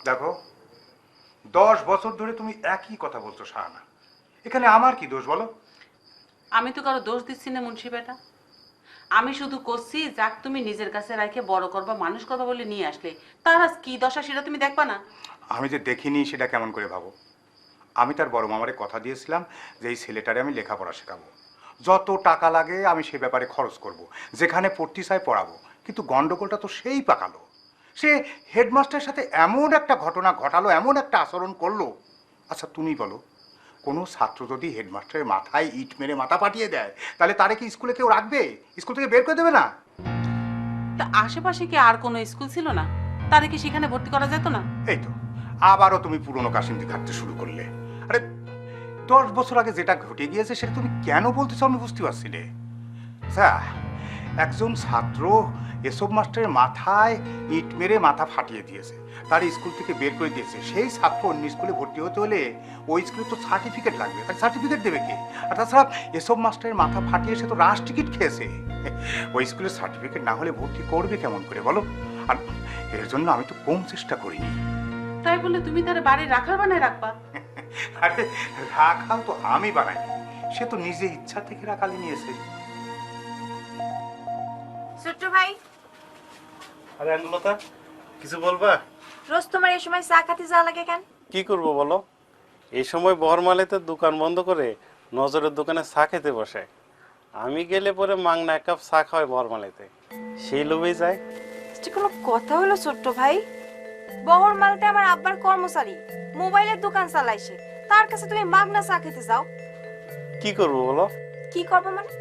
দেখো, 10 বছর ধরে তুমি একই কথা বলছো শাহানা, এখানে আমার কি দোষ বলো? আমি তো কারো দোষ দিচ্ছি না মুন্সি বেটা। আমি শুধু করছি যাক তুমি নিজের কাছে রাখে বড় করবা মানুষ করবা বলে নিয়ে আসলে, তার আজ কি দশা সেটা তুমি দেখবা না? আমি যে দেখিনি সেটা কেমন করে ভাবো? আমি তার বড় মামারে কথা দিয়েছিলাম যে এই ছেলেটারে আমি লেখাপড়া শেখাবো, যত টাকা লাগে আমি সে ব্যাপারে খরচ করব, যেখানে পড়তে চাই পড়াবো। কিন্তু গন্ডগোলটা তো সেই পাকালো, সে হেডমাস্টারের সাথে এমন একটা ঘটনা ঘটালো, এমন একটা আচরণ করলো। আচ্ছা তুমি বলো, কোনো ছাত্র যদি হেডমাস্টারের মাথায় ইট মেরে মাথা পাঠিয়ে দেয় তাহলে তারে কি স্কুলে কেউ রাখবে? স্কুল থেকে বের করে দেবে না? তা আশেপাশে কি আর কোনো স্কুল ছিল না? তারে কি সেখানে ভর্তি করা যেত না? এই তো আবারও তুমি পুরনো কাশিমতি ঘাটতে শুরু করলে। আরে 10 বছর আগে যেটা ঘটে গিয়েছে সেটা তুমি কেন বলতেছো আমি বুঝতে পারছি রে। আচ্ছা, একজন ছাত্র এসব মাস্টারের মাথায় ইট মেরে মাথা ফাটিয়ে দিয়েছে, তার স্কুল থেকে বের করে দিয়েছে। সেই ছাত্র অন্য স্কুলে ভর্তি হতে হলে ওই স্কুলে তো সার্টিফিকেট লাগবে, তার সার্টিফিকেট দেবে কে? আর তাছাড়া এসব মাস্টারের মাথা ফাটিয়ে সে তো রাশ টিকিট খেয়েছে, ওই স্কুলের সার্টিফিকেট না হলে ভর্তি করবে কেমন করে বলো? আর এর জন্য আমি তো কম চেষ্টা করিনি। তাই বলে তুমি তার বাড়ি রাখাল বানায় রাখবা? আরে রাখাল তো আমি বানাইনি, সে তো নিজে ইচ্ছা থেকে রাখালি নিয়েছে। ছোট্ট ভাই, আরে আঙ্গুলতা, কিছু বলবা? রোজ তোমার এই সময় চা খাতে যাওয়া লাগে কেন? কি করব বলো, এই সময় বহরমালিতে দোকান বন্ধ করে নজরের দোকানে চা খেতে বসে। আমি গেলে পরে মাংনা এক কাপ চা খাওয়াই বহরমালিতে, সেই লোভেই যায়। কোনো কথা হলো ছোট্ট ভাই? বহরমালতে আমার আব্বার কর্মচারী মোবাইলের দোকান চালাইছে, তার কাছে তুমি মাগনা চা খেতে যাও? কি করব বলো? কি করবো মানে?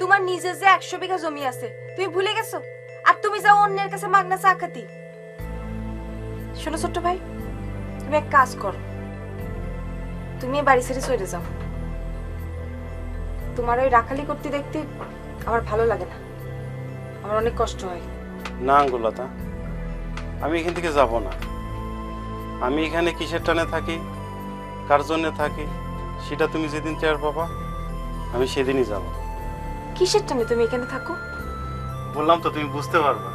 তোমার নিজের যে 100 বিঘা জমি আছে তুমি ভুলে গেছো, আর তুমি যাও অন্যের কাছে মাগনা চা খেতে? শোনো ছোট্ট ভাই, তুমি এক কাজ করো, তুমি বাড়ি ছেড়ে চলে যাও। তোমার ওই রাখালি করতে দেখতে আমার ভালো লাগে না, আমার অনেক কষ্ট হয়। না আঙ্গুলতা, আমি এখান থেকে যাব না। আমি এখানে কিসের টানে থাকি, কার জন্য থাকি, সেটা তুমি যেদিন টের পাবা আমি সেদিনই যাব। কিসের টানে তুমি এখানে থাকো? বললাম তো, তুমি বুঝতে পারবা।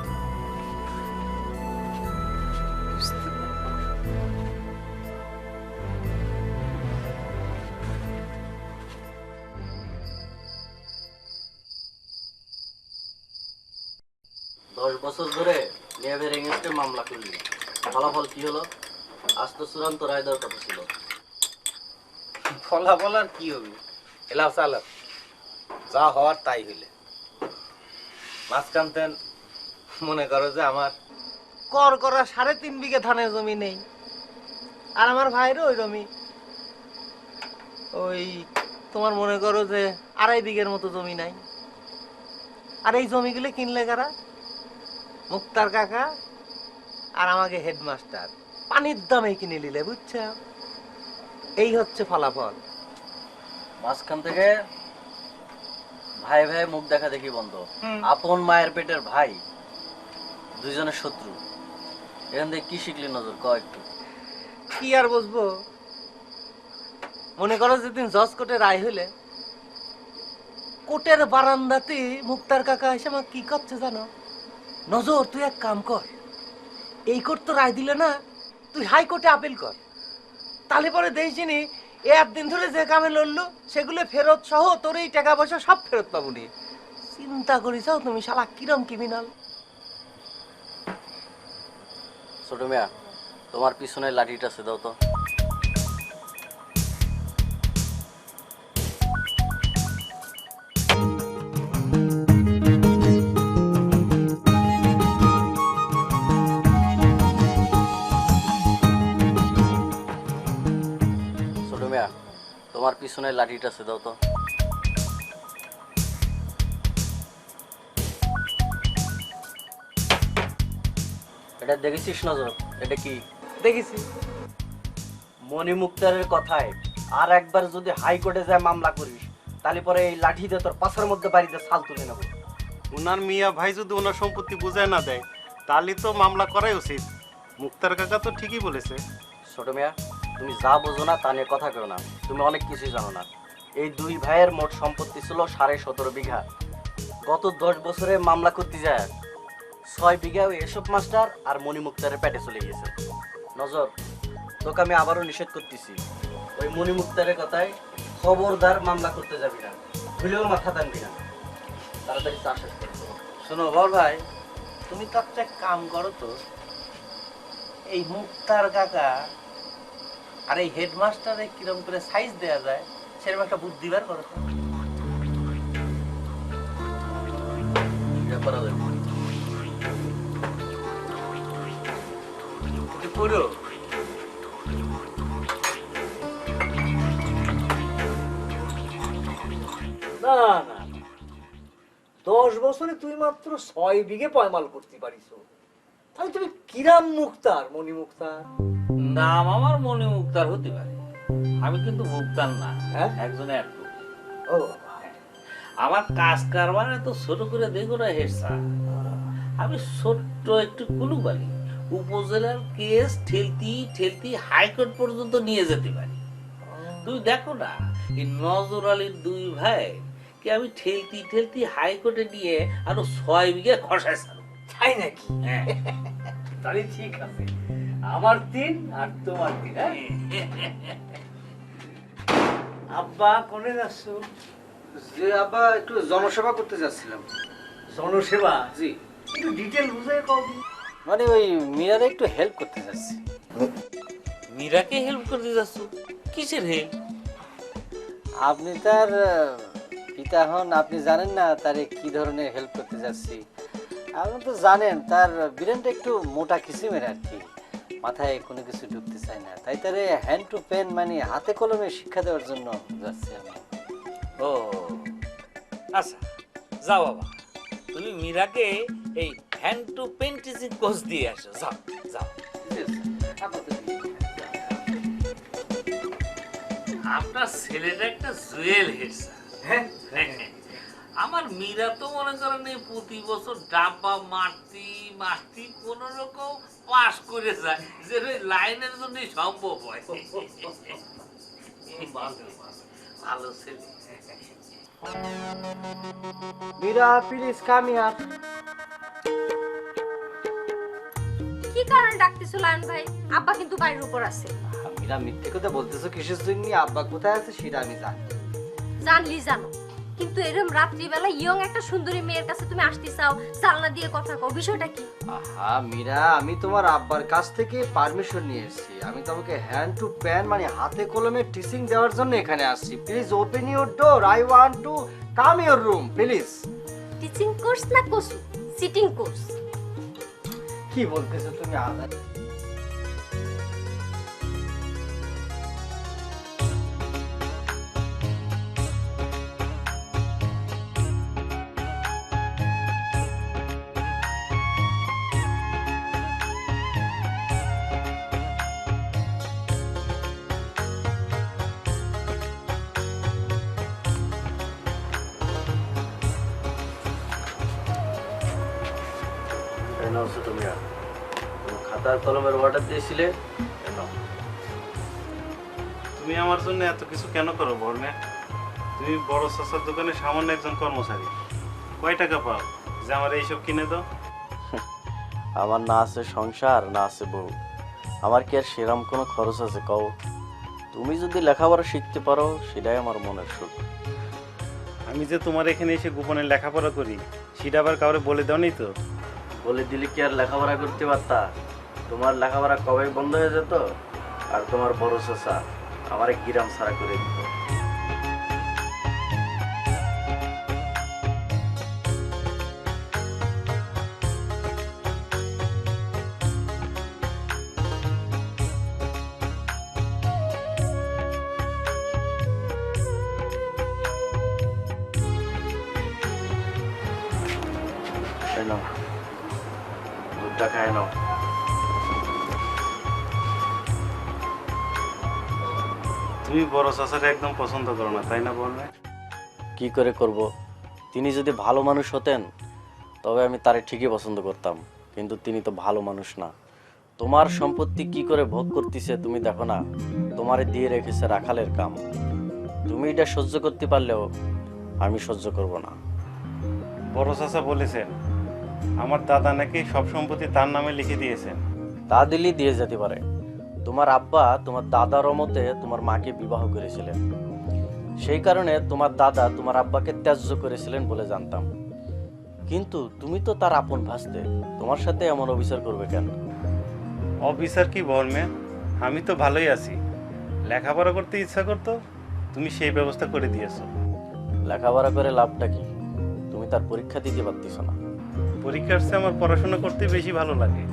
10 বছর ধরে নেভের এগেইনস্টে মামলা করলি, ফলাফল কি হলো? আজ তো চূড়ান্ত রায় দেওয়ার কথা ছিল। ফলাফল আর কি হবে, এলাও চালাক, যা হওয়ার তাই হইলে। মাঝখানতেন মনে করো যে আমার কর করা 3.5 বিঘা ধানের জমি নেই, আর আমার ভাইরও ওই জমি, ওই তোমার মনে করো যে 2.5 বিঘের মতো জমি নাই। আর এই জমিগুলো কিনলে কারা? মুক্তার কাকা আর আমাকে হেডমাস্টার পানির দামে কিনে নিলে, বুঝছো? এই হচ্ছে ফলাফল। মাঝখান থেকে ভাই ভাই মুখ দেখা দেখি বন্ধ। আপন মায়ের পেটের ভাই, দুইজনের শত্রু। এখান থেকে কি শিখলি নজর, ক একটু। কি আর বুঝবো, মনে করো যেদিন জজ কোর্টে রায় হইলে, কোর্টের বারান্দাতে মুক্তার কাকা এসে আমাকে কি করছে জানো? নজর, তুই এক কাম কর, এই কোর্ট তো রায় দিলে না, তুই হাইকোর্টে আপিল কর, তাহলে পরে দেখিনি একদিন ধরে যে কামে লড়লো সেগুলো ফেরত সহ তোর এই টাকা পয়সা সব ফেরত পাবো নি। চিন্তা করিস তুমি শালা কিরম ক্রিমিনাল। ছোট মিয়া, তোমার পিছনে লাঠিটা আছে, দাও তো। ছোট মিয়া, তোমার পিছনে লাঠিটা আছে, দাও তো। এটা দেখেছিস নজর? এটা কি দেখেছি? মনি মুক্তারের কথায় আর একবার যদি হাইকোর্টে যায় মামলা করিস, তাহলে পরে এই লাঠি দিয়ে তোর পাশের মধ্যে বাড়িতে ছাল তুলে নেব। ওনার মিয়া ভাই যদি ওনার সম্পত্তি বুঝায় না দেয়, তাহলে তো মামলা করাই উচিত। মুক্তার কাকা তো ঠিকই বলেছে। ছোট মিয়া, তুমি যা বোঝো না তা নিয়ে কথা কেউ না, তুমি অনেক কিছুই জানো না। এই দুই ভাইয়ের মোট সম্পত্তি ছিল 17.5 বিঘা। গত 10 বছরে মামলা করতে যায় 6 বিঘা ওই এসব মাস্টার আর মনি মুক্তারের পেটে চলে গেছে। নজর, তোকে আমি আবারও নিষেধ করতেছি, ওই মনি মুক্তারের কথায় খবরদার মামলা করতে যাবি না, ভুলেও মাথা টানবি না। তাড়াতাড়ি চা শেষ করে দেবো। শোনো বল ভাই, তুমি তো একটা কাম করো তো, এই মুক্তার কাকা আর এই হেডমাস্টারে কিরম করে সাইজ দেয়া যায় সেরকম একটা বুদ্ধি বার করো তো। করো না না, 10 বছরে তুই মাত্র 6 বিঘে পয়মাল করতে পারিস, তাহলে তুমি কিরাম মুক্তার, মনি মুক্তার? নাম আমার মনে মুক্তার হতে পারে, আমি কিন্তু মুক্তার না, হ্যাঁ? একজনে একটু। ও আমার কাজ কারবার এত ছোট করে দেখো না হেসা, আমি ছোট্ট একটু কুলুবালি উপজেলার কেস ঠেলতি ঠেলতি হাইকোর্ট পর্যন্ত নিয়ে যেতে পারি। তুই দেখো না, এই নজর আলীর দুই ভাই কি আমি ঠেলতি ঠেলতি হাইকোর্টে নিয়ে আরো 6 বিঘা খসাইছিলাম। তাই নাকি? হ্যাঁ, তাহলে ঠিক আছে, আমার 3 আর তোমার 3। আব্বা কোনে যাচ্ছ? যে আব্বা একটু জনসেবা করতে যাচ্ছিলাম। জনসেবা? জি। একটু ডিটেল বুঝাই কও। মানে ওই মীরারে একটু হেল্প করতে যাচ্ছি। মীরাকে হেল্প করতে যাচ্ছ? কিসের হেল্প? আপনি তার পিতা হন, আপনি জানেন না তারে কি ধরনের হেল্প করতে যাচ্ছি? আপনি তো জানেন তার ব্রেনটা একটু মোটা কিসিমের আর কি, মাথায় কোনো কিছু ঢুকতে চায় না, তাই তারে হ্যান্ড টু পেন মানে হাতে কলমে শিক্ষা দেওয়ার জন্য যাচ্ছি আমি। ও আচ্ছা, যাও বাবা, তুমি মীরাকে এই hand to pen teaching course দিয়ে আসো। যাও যাও। আপনার ছেলেটা একটা জুয়েল হেড স্যার। আমার মীরা তো মনে করেন এই প্রতি বছর ডাব্বা মারতি কোন রকম পাস করে যায়, যে ওই লাইনের জন্যই সম্ভব হয়। ভালো ছেলে। Mira please come here. কি কারণে ডাকতেছো লায়ন ভাই? আব্বা কিন্তু বাড়ির উপর আছে। মীরা মিথ্যে কথা বলতেছো কিসের জন্য? আব্বা কোথায় আছে সেটা আমি জানি। জানলি জানো, কিন্তু এরকম রাত্রিবেলা ইয়ং একটা সুন্দরী মেয়ের কাছে তুমি আসতে চাও, জানলা দিয়ে কথা কও, বিষয়টা কি? আহা মীরা, আমি তোমার আব্বার কাছ থেকে পারমিশন নিয়ে এসেছি। আমি তোমাকে হ্যান্ড টু পেন মানে হাতে কলমে টিচিং দেওয়ার জন্য এখানে আসছি। Please open your door, I want to come your room please. Teaching course না কোর্স? Sitting course. কি বলতেছো তুমি? আদা তুমি খাতার কলমের অর্ডার দিয়েছিলে, তুমি আমার জন্য এত কিছু কেন করো বর্ণে? তুমি বড় চাচার দোকানে সামান্য একজন কর্মচারী, কয় টাকা পাও যে আমার এইসব কিনে দাও? আমার না আছে সংসার, না আছে বউ, আমার কি আর সেরম কোনো খরচ আছে কও? তুমি যদি লেখাপড়া শিখতে পারো সেটাই আমার মনের সুখ। আমি যে তোমার এখানে এসে গোপনে লেখাপড়া করি সেটা আবার কাউরে বলে দাও নি তো? বলে দিলে কি আর লেখাপড়া করতে পারতা? তোমার লেখাপড়া কবে বন্ধ হয়ে যেত, আর তোমার বড় চাচা আমার গিরাম ছাড়া করে দিত। দুধটা খায় নাও। তুমি বড় চাচারে একদম পছন্দ করো না, তাই না বলবে? কি করে করব? তিনি যদি ভালো মানুষ হতেন তবে আমি তারে ঠিকই পছন্দ করতাম, কিন্তু তিনি তো ভালো মানুষ না। তোমার সম্পত্তি কি করে ভোগ করতেছে তুমি দেখো না, তোমারে দিয়ে রেখেছে রাখালের কাম। তুমি এটা সহ্য করতে পারলেও আমি সহ্য করব না। বড় চাচা বলেছেন আমার দাদা নাকি সব সম্পত্তি তার নামে লিখে দিয়েছেন। তা দিলেই দিয়ে যেতে পারে। তোমার আব্বা তোমার দাদার মতে তোমার মাকে বিবাহ করেছিলেন, সেই কারণে তোমার দাদা তোমার আব্বাকে ত্যায্য করেছিলেন বলে জানতাম। কিন্তু তুমি তো তার আপন ভাসতে, তোমার সাথে এমন অবিচার করবে কেন? অফিসার কি বলবে? আমি তো ভালোই আছি, লেখাপড়া করতে ইচ্ছা করতো, তুমি সেই ব্যবস্থা করে দিয়েছো। লেখাপড়া করে লাভটা কি? তুমি তার পরীক্ষা দিতে পারতেছ না। পরীক্ষার চেয়ে আমার পড়াশোনা করতে বেশি ভালো লাগে।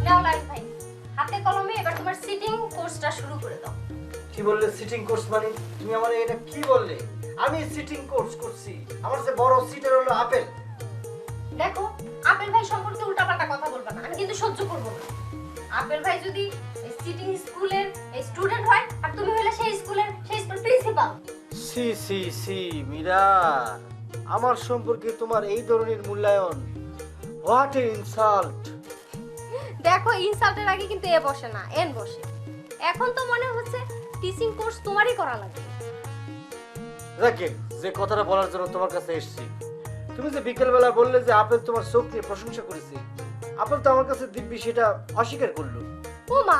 নাও লায়ন ভাই, হাতে কলমে এবার তোমার সিটিং কোর্সটা শুরু করে দাও। কি বললে সিটিং কোর্স মানে? তুমি আমার এটা কি বললে? আমি সিটিং কোর্স করছি? আমার যে বড় সিটের হলো আপেল। দেখো, আপেল ভাই সম্পর্কে উল্টাপাল্টা কথা বলবা না, আমি কিন্তু সহ্য করব না। আপেল ভাই যদি সিটিং স্কুলের স্টুডেন্ট হয় আর তুমি হলে সেই স্কুল প্রিন্সিপাল। সি সি সি মীরা, আমার সম্পর্কে তোমার এই ধরনের মূল্যায়ন, হোয়াট এ ইনসাল্ট। দেখো, ইনসাল্টের আগে কিন্তু এ বসে না, এন বসে। এখন তো মনে হচ্ছে টিচিং কোর্স তোমারই করা লাগবে। রাকিব, যে কথাটা বলার জন্য তোমার কাছে এসেছি, তুমি যে বিকেলবেলা বললে যে আপেল তোমার চোখ দিয়ে প্রশংসা করেছে, আপেল তো আমার কাছে দিব্যি সেটা অস্বীকার করলো। ও মা,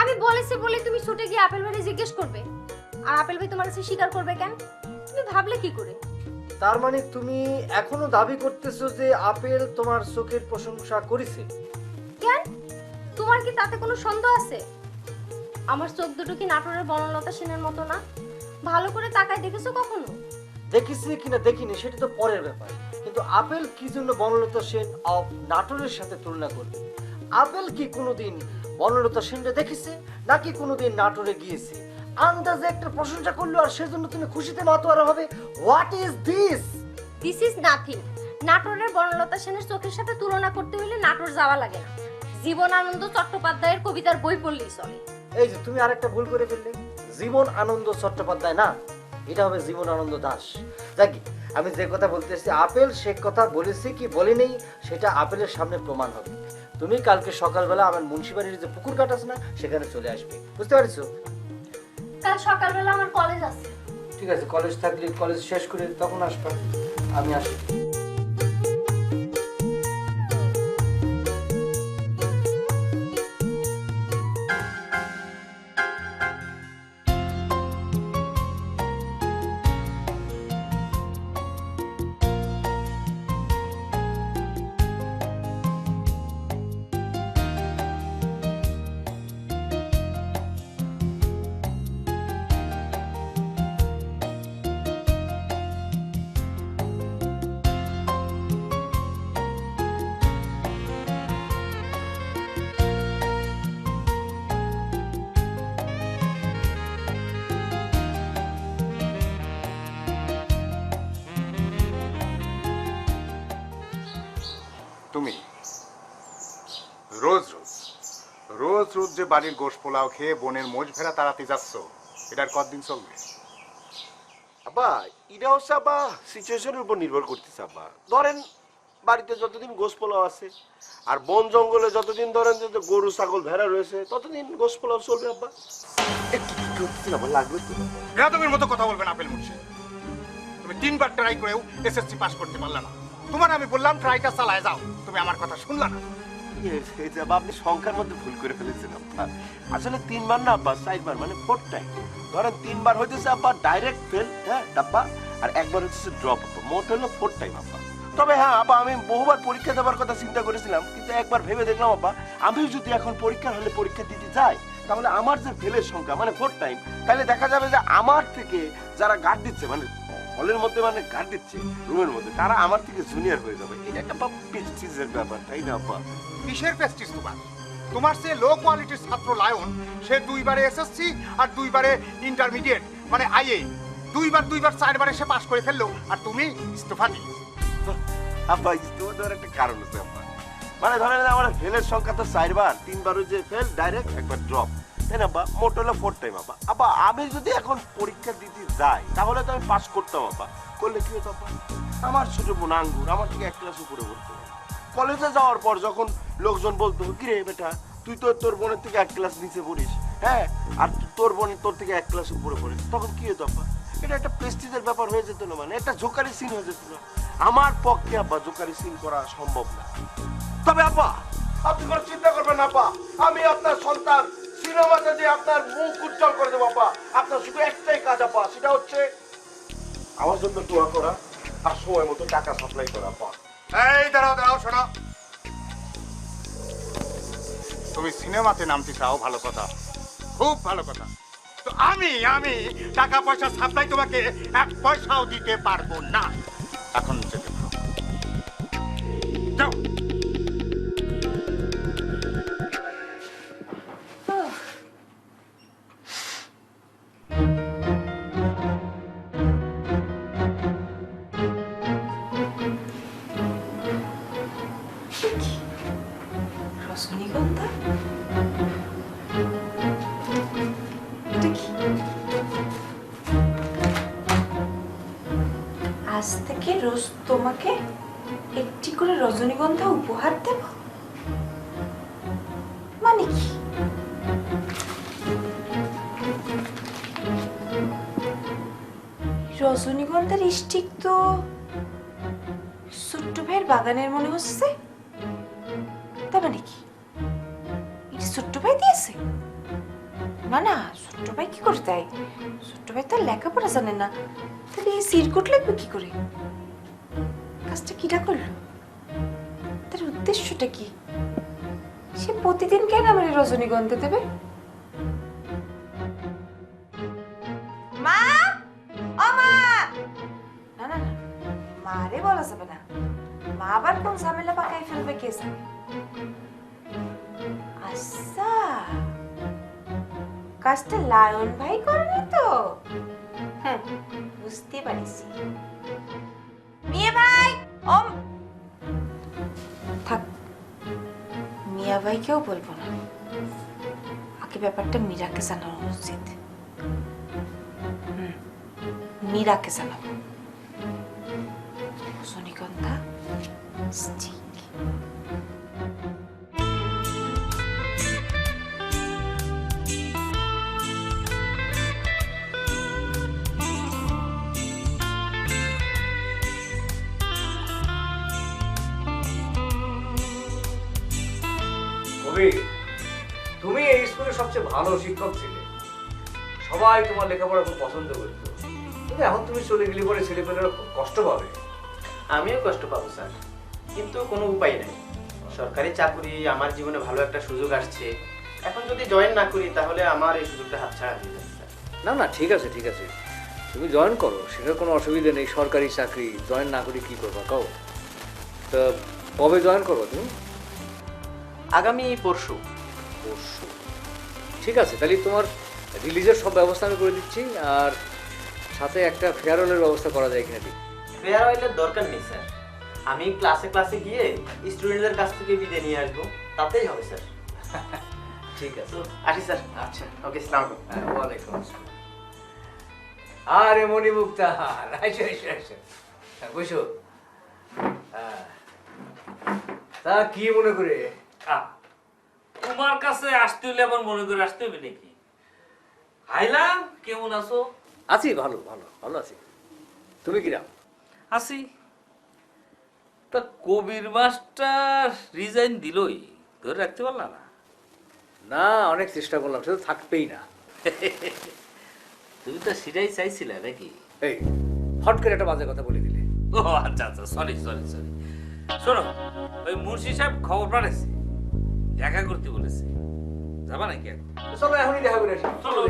আমি বলেছি বলে তুমি ছুটে গিয়ে আপেল ভাইকে জিজ্ঞেস করবে, আর আপেল ভাই তোমার কাছে স্বীকার করবে কেন? তুমি ভাবলে কি করে? তার মানে তুমি এখনো দাবি করতেছো যে আপেল তোমার চোখের প্রশংসা করেছে? কেন, তোমার কি তাতে কোনো সন্দেহ আছে? আমার চোখ দুটো কি নাটোরের বনলতা সেনের মতো না? ভালো করে তাকায় দেখেছো কখনো? দেখেছি কিনা দেখিনি সেটা তো পরের ব্যাপার, কিন্তু আপেল কি জন্য বনলতা সেন অফ নাটোরের সাথে তুলনা করবে? আপেল কি কোনোদিন বনলতা সেনকে দেখেছে নাকি কোনোদিন নাটোরে গিয়েছে? আন্দাজে একটা প্রশংসা করলো আর সেজন্য তুমি খুশিতে মাতোয়ারা হবে? What is this? This is nothing. নাটোরের বনলতা সেনের চোখের সাথে তুলনা করতে হলে নাটোর যাওয়া লাগে না, জীবনানন্দ চট্টোপাধ্যায়ের কবিতার বই পড়লেই চলে। এই যে তুমি আরেকটা ভুল করে ফেললে, জীবন আনন্দ চট্টোপাধ্যায় না, এটা হবে জীবন আনন্দ দাস। যাক, আমি যে কথা বলতেছি আপেল সে কথা বলেছি কি বলেনি সেটা আপেলের সামনে প্রমাণ হবে। তুমি কালকে সকালবেলা আমার মুন্সিবাড়ির যে পুকুর কাটা আছে না, সেখানে চলে আসবে, বুঝতে পারছো? কাল সকালবেলা আমার কলেজ আছে। ঠিক আছে, কলেজ থাকলে কলেজ শেষ করে তখন আসবা, আমি আসি। তুমি রোজ রোজ রোজ রোজ যে বাড়ির গোশ পোলাও খেয়ে বোনের মোজ ভেড়া তাড়াতে যাচ্ছ, এটার কতদিন চলবে? আব্বা এটা হচ্ছে আব্বা সিচুয়েশনের উপর নির্ভর করতেছে আব্বা। ধরেন বাড়িতে যতদিন গোশ পোলাও আছে আর বন জঙ্গলে যতদিন ধরেন যে গরু ছাগল ভেড়া রয়েছে ততদিন গোশ পোলাও চলবে আব্বা। একটু কি করতেছেন আবার লাগবে তো? বেয়াদবের মতো কথা বলবেন আপেল মুন্সি। তুমি 3 বার ট্রাই করেও এসএসসি পাস করতে পারলা না। তোমার আমি বললাম ট্রাইটা চালায় যাও, তুমি আমার কথা শুনলা না। আপনি সংখ্যার মধ্যে ভুল করে ফেলেছেন আব্বা। আসলে 3 বার না আব্বা, 4 বার, মানে 4 টাইম। ধরেন 3 বার হইতেছে আব্বা ডাইরেক্ট ফেল, হ্যাঁ ডাব্বা, আর একবার হচ্ছে ড্রপ আব্বা। মোট হলো 4 টাইম আব্বা। তবে হ্যাঁ আব্বা, আমি বহুবার পরীক্ষা দেওয়ার কথা চিন্তা করেছিলাম, কিন্তু একবার ভেবে দেখলাম আব্বা, আমি যদি এখন পরীক্ষার হলে পরীক্ষা দিতে যাই তাহলে আমার যে ফেলের সংখ্যা মানে 4 টাইম, তাহলে দেখা যাবে যে আমার থেকে যারা গার্ড দিচ্ছে, মানে হলের মধ্যে মানে গার্ড দিচ্ছে রুমের মধ্যে, তারা আমার থেকে জুনিয়র হয়ে যাবে। এটা একটা প্রেস্টিজের ব্যাপার, তাই না আব্বা? কিসের প্রেস্টিজ তোমার? তোমার সে লো কোয়ালিটির ছাত্র লায়ন, সে 2 বারে এসএসসি আর 2 বারে ইন্টারমিডিয়েট মানে আইএ, 2 বার 4 বারে সে পাস করে ফেললো, আর তুমি ইস্তফা দিলে। আব্বা ইস্তফা দেওয়ার একটা কারণ আছে আব্বা। মানে ধরেন আমার ফেলের সংখ্যা তো 4 বার, 3 বার যে ফেল ডাইরেক্ট, একবার ড্রপ, তাই না আব্বা? মোট হলো 4 টাইম আব্বা। আব্বা আমি যদি এখন পরীক্ষা দিতে যাই তাহলে তো আমি পাস করতাম আব্বা। করলে কি হতো আব্বা? আমার ছোট বোন আঙ্গুর আমার থেকে 1 ক্লাস উপরে পড়তো। কলেজে যাওয়ার পর যখন লোকজন বলতো, কিরে বেটা তুই তো তোর বোনের থেকে 1 ক্লাস নিচে পড়িস, হ্যাঁ, আর তোর বোন তোর থেকে 1 ক্লাস উপরে পড়ে, তখন কি হতো আব্বা? এটা একটা প্রেস্টিজের ব্যাপার হয়ে যেত না, মানে একটা জোকারি সিন হয়ে যেত না। আমার পক্ষে আব্বা জোকারি সিন করা সম্ভব না। তবে আব্বা আপনি কোনো চিন্তা করবেন না আব্বা, আমি আপনার সন্তান সিনেমাতে যে আপনার মুখ উজ্জ্বল করে দেবো আব্বা। আপনার শুধু একটাই কাজ আব্বা, সেটা হচ্ছে আমার জন্য দোয়া করা আর সময় মতো টাকা সাপ্লাই করা আব্বা। এই দাঁড়াও শোনো, তুমি সিনেমাতে নামতে চাও, ভালো কথা, খুব ভালো কথা। তো আমি টাকা পয়সা সাপ্লাই তোমাকে 1 পয়সাও দিতে পারবো না। এখন যেতে পারো, যাও। রজনীগন্ধা, এটা কি? আজ থেকে রোজ তোমাকে একটি করে রজনীগন্ধা উপহার দেব, মানে কি? রজনীগন্ধার স্টিক তো ছোট্ট ভাইয়ের বাগানের মনে হচ্ছে। তার মানে কি এটা ছোট্ট ভাই দিয়েছে? না না, ছোট্ট ভাই কি করে দেয়? ছোট্ট ভাই তো লেখাপড়া জানে না, তাহলে এই সিরকুট লাগবে কি করে? কাজটা কিটা করলো? তার উদ্দেশ্যটা কি? সে প্রতিদিন কেন আমার এই রজনীগন্ধা দেবে? মা, ও মা! না না না, মারে বলা যাবে না। মা আবার কোন ঝামেলা পাকাই ফেলবে কে জানে। আচ্ছা, কাজটা লায়ন ভাই করেনি তো? বুঝতে পারিছি। মিয়া ভাই, থাক, মিয়া ভাইকেও বলবো না। আগে ব্যাপারটা মীরাকে জানানো উচিত। মীরাকে জানাবো। রজনীগন্ধা স্টিক। কবি, তুমি এই স্কুলের সবচেয়ে ভালো শিক্ষক ছিলে, সবাই তোমার লেখাপড়া খুব পছন্দ করতো, কিন্তু এখন তুমি চলে গেলে পরে ছেলেপেলেরা খুব কষ্ট পাবে। আমিও কষ্ট পাবো স্যার, কিন্তু কোনো উপায় নেই। সরকারি চাকরি, আমার জীবনে ভালো একটা সুযোগ আসছে, এখন যদি জয়েন না করি তাহলে আমার এই সুযোগটা হাতছাড়া হয়ে যাবে স্যার। না না, ঠিক আছে ঠিক আছে, তুমি জয়েন করো, সেটার কোনো অসুবিধা নেই। সরকারি চাকরি জয়েন না করে কি করবা কাও? তা কবে জয়েন করবো তুমি? আগামী পরশু। পরশু? ঠিক আছে, তাহলে তোমার রিলিজের সব ব্যবস্থা আমি করে দিচ্ছি, আর সাথে একটা ফেয়ারওয়েলের ব্যবস্থা করা যায় কিনা দেখি। ফেয়ারওয়েলের দরকার নেই স্যার, আমি ক্লাসে ক্লাসে গিয়ে স্টুডেন্টদের কাছ থেকে বিদায় নিয়ে আসবো, তাতেই হবে স্যার। ঠিক আছে, আসি স্যার। আচ্ছা, ওকে, আসসালামু আলাইকুম। ওয়ালাইকুম আসসালাম। আরে মণিমুক্তা, আচ্ছা আচ্ছা আচ্ছা, বুঝছো? তা কি মনে করে? তোমার কাছে আসতে হলে আমার মনে করে আসতে হবে নাকি? হাইলা, কেমন আছো? আছি, ভালো ভালো ভালো আছি। তুমি কিরাম? আছি। তা কবির মাস্টার রিজাইন দিলই, ধরে রাখতে পারলা না? না, অনেক চেষ্টা করলাম, সে তো থাকবেই না। তুমি তো সেটাই চাইছিলে নাকি? এই হট করে একটা বাজে কথা বলে দিলে। ও আচ্ছা আচ্ছা, সরি সরি সরি। শোনো, ওই মুন্সি সাহেব খবর পাঠাইছে, দেখা করতে বলেছে। যাবা নাকি এখন? চলো এখনই দেখা করে আসি। চলো।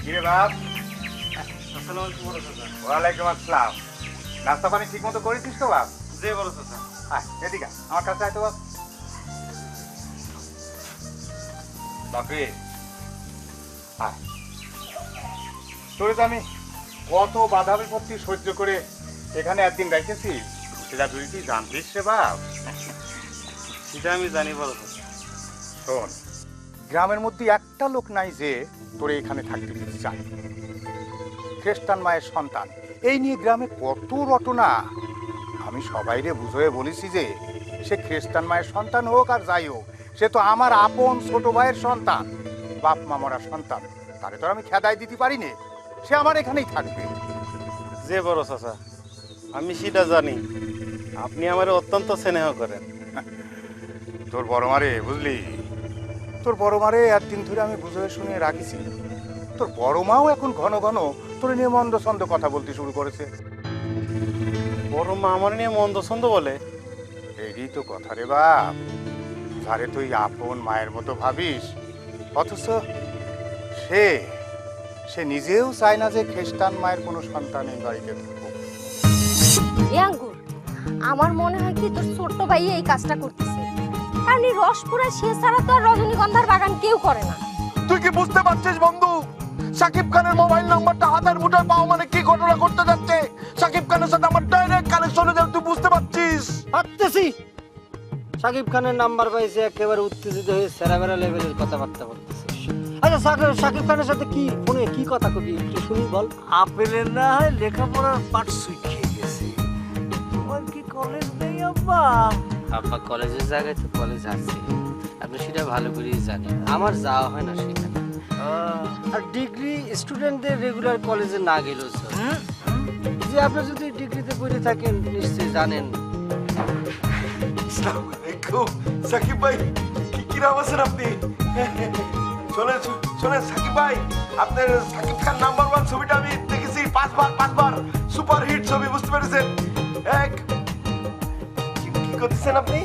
কিরে বাপ? ওয়ালাইকুম আসসালাম। নাস্তা পানি ঠিক মতো করেছিস তো বাপ? জি বড় চাচা। আয় এদিকে আমার কাছে আয় তো বাপ। বাপরে, আয়। তোরে তো আমি কত বাধা বিপত্তি সহ্য করে এখানে একদিন রেখেছি, সেটা তুই কি জানতিস রে বাপ? সেটা আমি জানি বড় চাচা। শোন, গ্রামের মধ্যে একটা লোক নাই যে তোরে এখানে থাকতে দিতে চায়। খ্রিস্টান মায়ের সন্তান, এই নিয়ে গ্রামে কত রটনা। আমি সবাইরে বুঝিয়ে বলেছি যে সে খ্রিস্টান মায়ের সন্তান হোক আর যাই হোক, সে তো আমার আপন ছোট ভাইয়ের সন্তান, বাপ মামরা সন্তান, তারে তো আমি খেদাই দিতে পারি না, সে আমার এখানেই থাকবে। যে বড় চাচা, আমি সেটা জানি, আপনি আমার অত্যন্ত স্নেহ করেন। তোর বড় মারে বুঝলি, তোর বড় মারে একদিন ধরে আমি বুঝে শুনে রাখিছি। তোর বড় মাও এখন ঘন ঘন তোর নিয়ে মন্দ ছন্দ কথা বলতে শুরু করেছে। বড় মা আমার নিয়ে মন্দ ছন্দ বলে? এই তো কথা রে বাপ, যারে তুই আপন মায়ের মতো ভাবিস, অথচ সে সে নিজেও চায় না যে খ্রিস্টান মায়ের কোনো সন্তান এই বাড়িতে থাকুক। আঙ্গুর, আমার মনে হয় কি তোর ছোট্ট ভাই এই কাজটা করতেছে, কারণ এই রসপুরে সে ছাড়া তো আর রজনীগন্ধার বাগান কেউ করে না। তুই কি বুঝতে পারছিস বন্ধু, সাকিব খানের মোবাইল নাম্বারটা হাতের মুঠোয় পাওয়া মানে কি ঘটনা করতে যাচ্ছে? সাকিব খানের সাথে আমার ডাইরেক্ট কানেকশন হয়ে যাবে, তুই বুঝতে পারছিস? ভাবতেছি সাকিব খানের নাম্বার পাইছে, একেবারে উত্তেজিত হয়ে সেরাবেরা লেভেলের কথাবার্তা বলতেছে। আচ্ছা সাকিব খানের সাথে কি ফোনে কি কথা কবি একটু শুনি বল। আপেলের না হয় লেখাপড়ার পাঠ শিখিয়ে গেছে, তোমার কি কলেজ নেই আব্বা? আব্বা কলেজের জায়গায় তো কলেজ আছে, আপনি সেটা ভালো করেই জানেন, আমার যাওয়া হয় না সেখানে। আর ডিগ্রি স্টুডেন্টদের রেগুলার কলেজে না গেলেও স্যার, যে আপনি যদি ডিগ্রিতে পড়ে থাকেন নিশ্চয়ই জানেন। আসসালামু আলাইকুম সাকিব ভাই, কি নাম আছেন আপনি? শোনেন শোনেন সাকিব ভাই, আপনার সাকিব খান নাম্বার 1 ছবিটা আমি দেখেছি 5বার সুপার হিট ছবি, বুঝতে পেরেছেন? কি করতেছেন আপনি?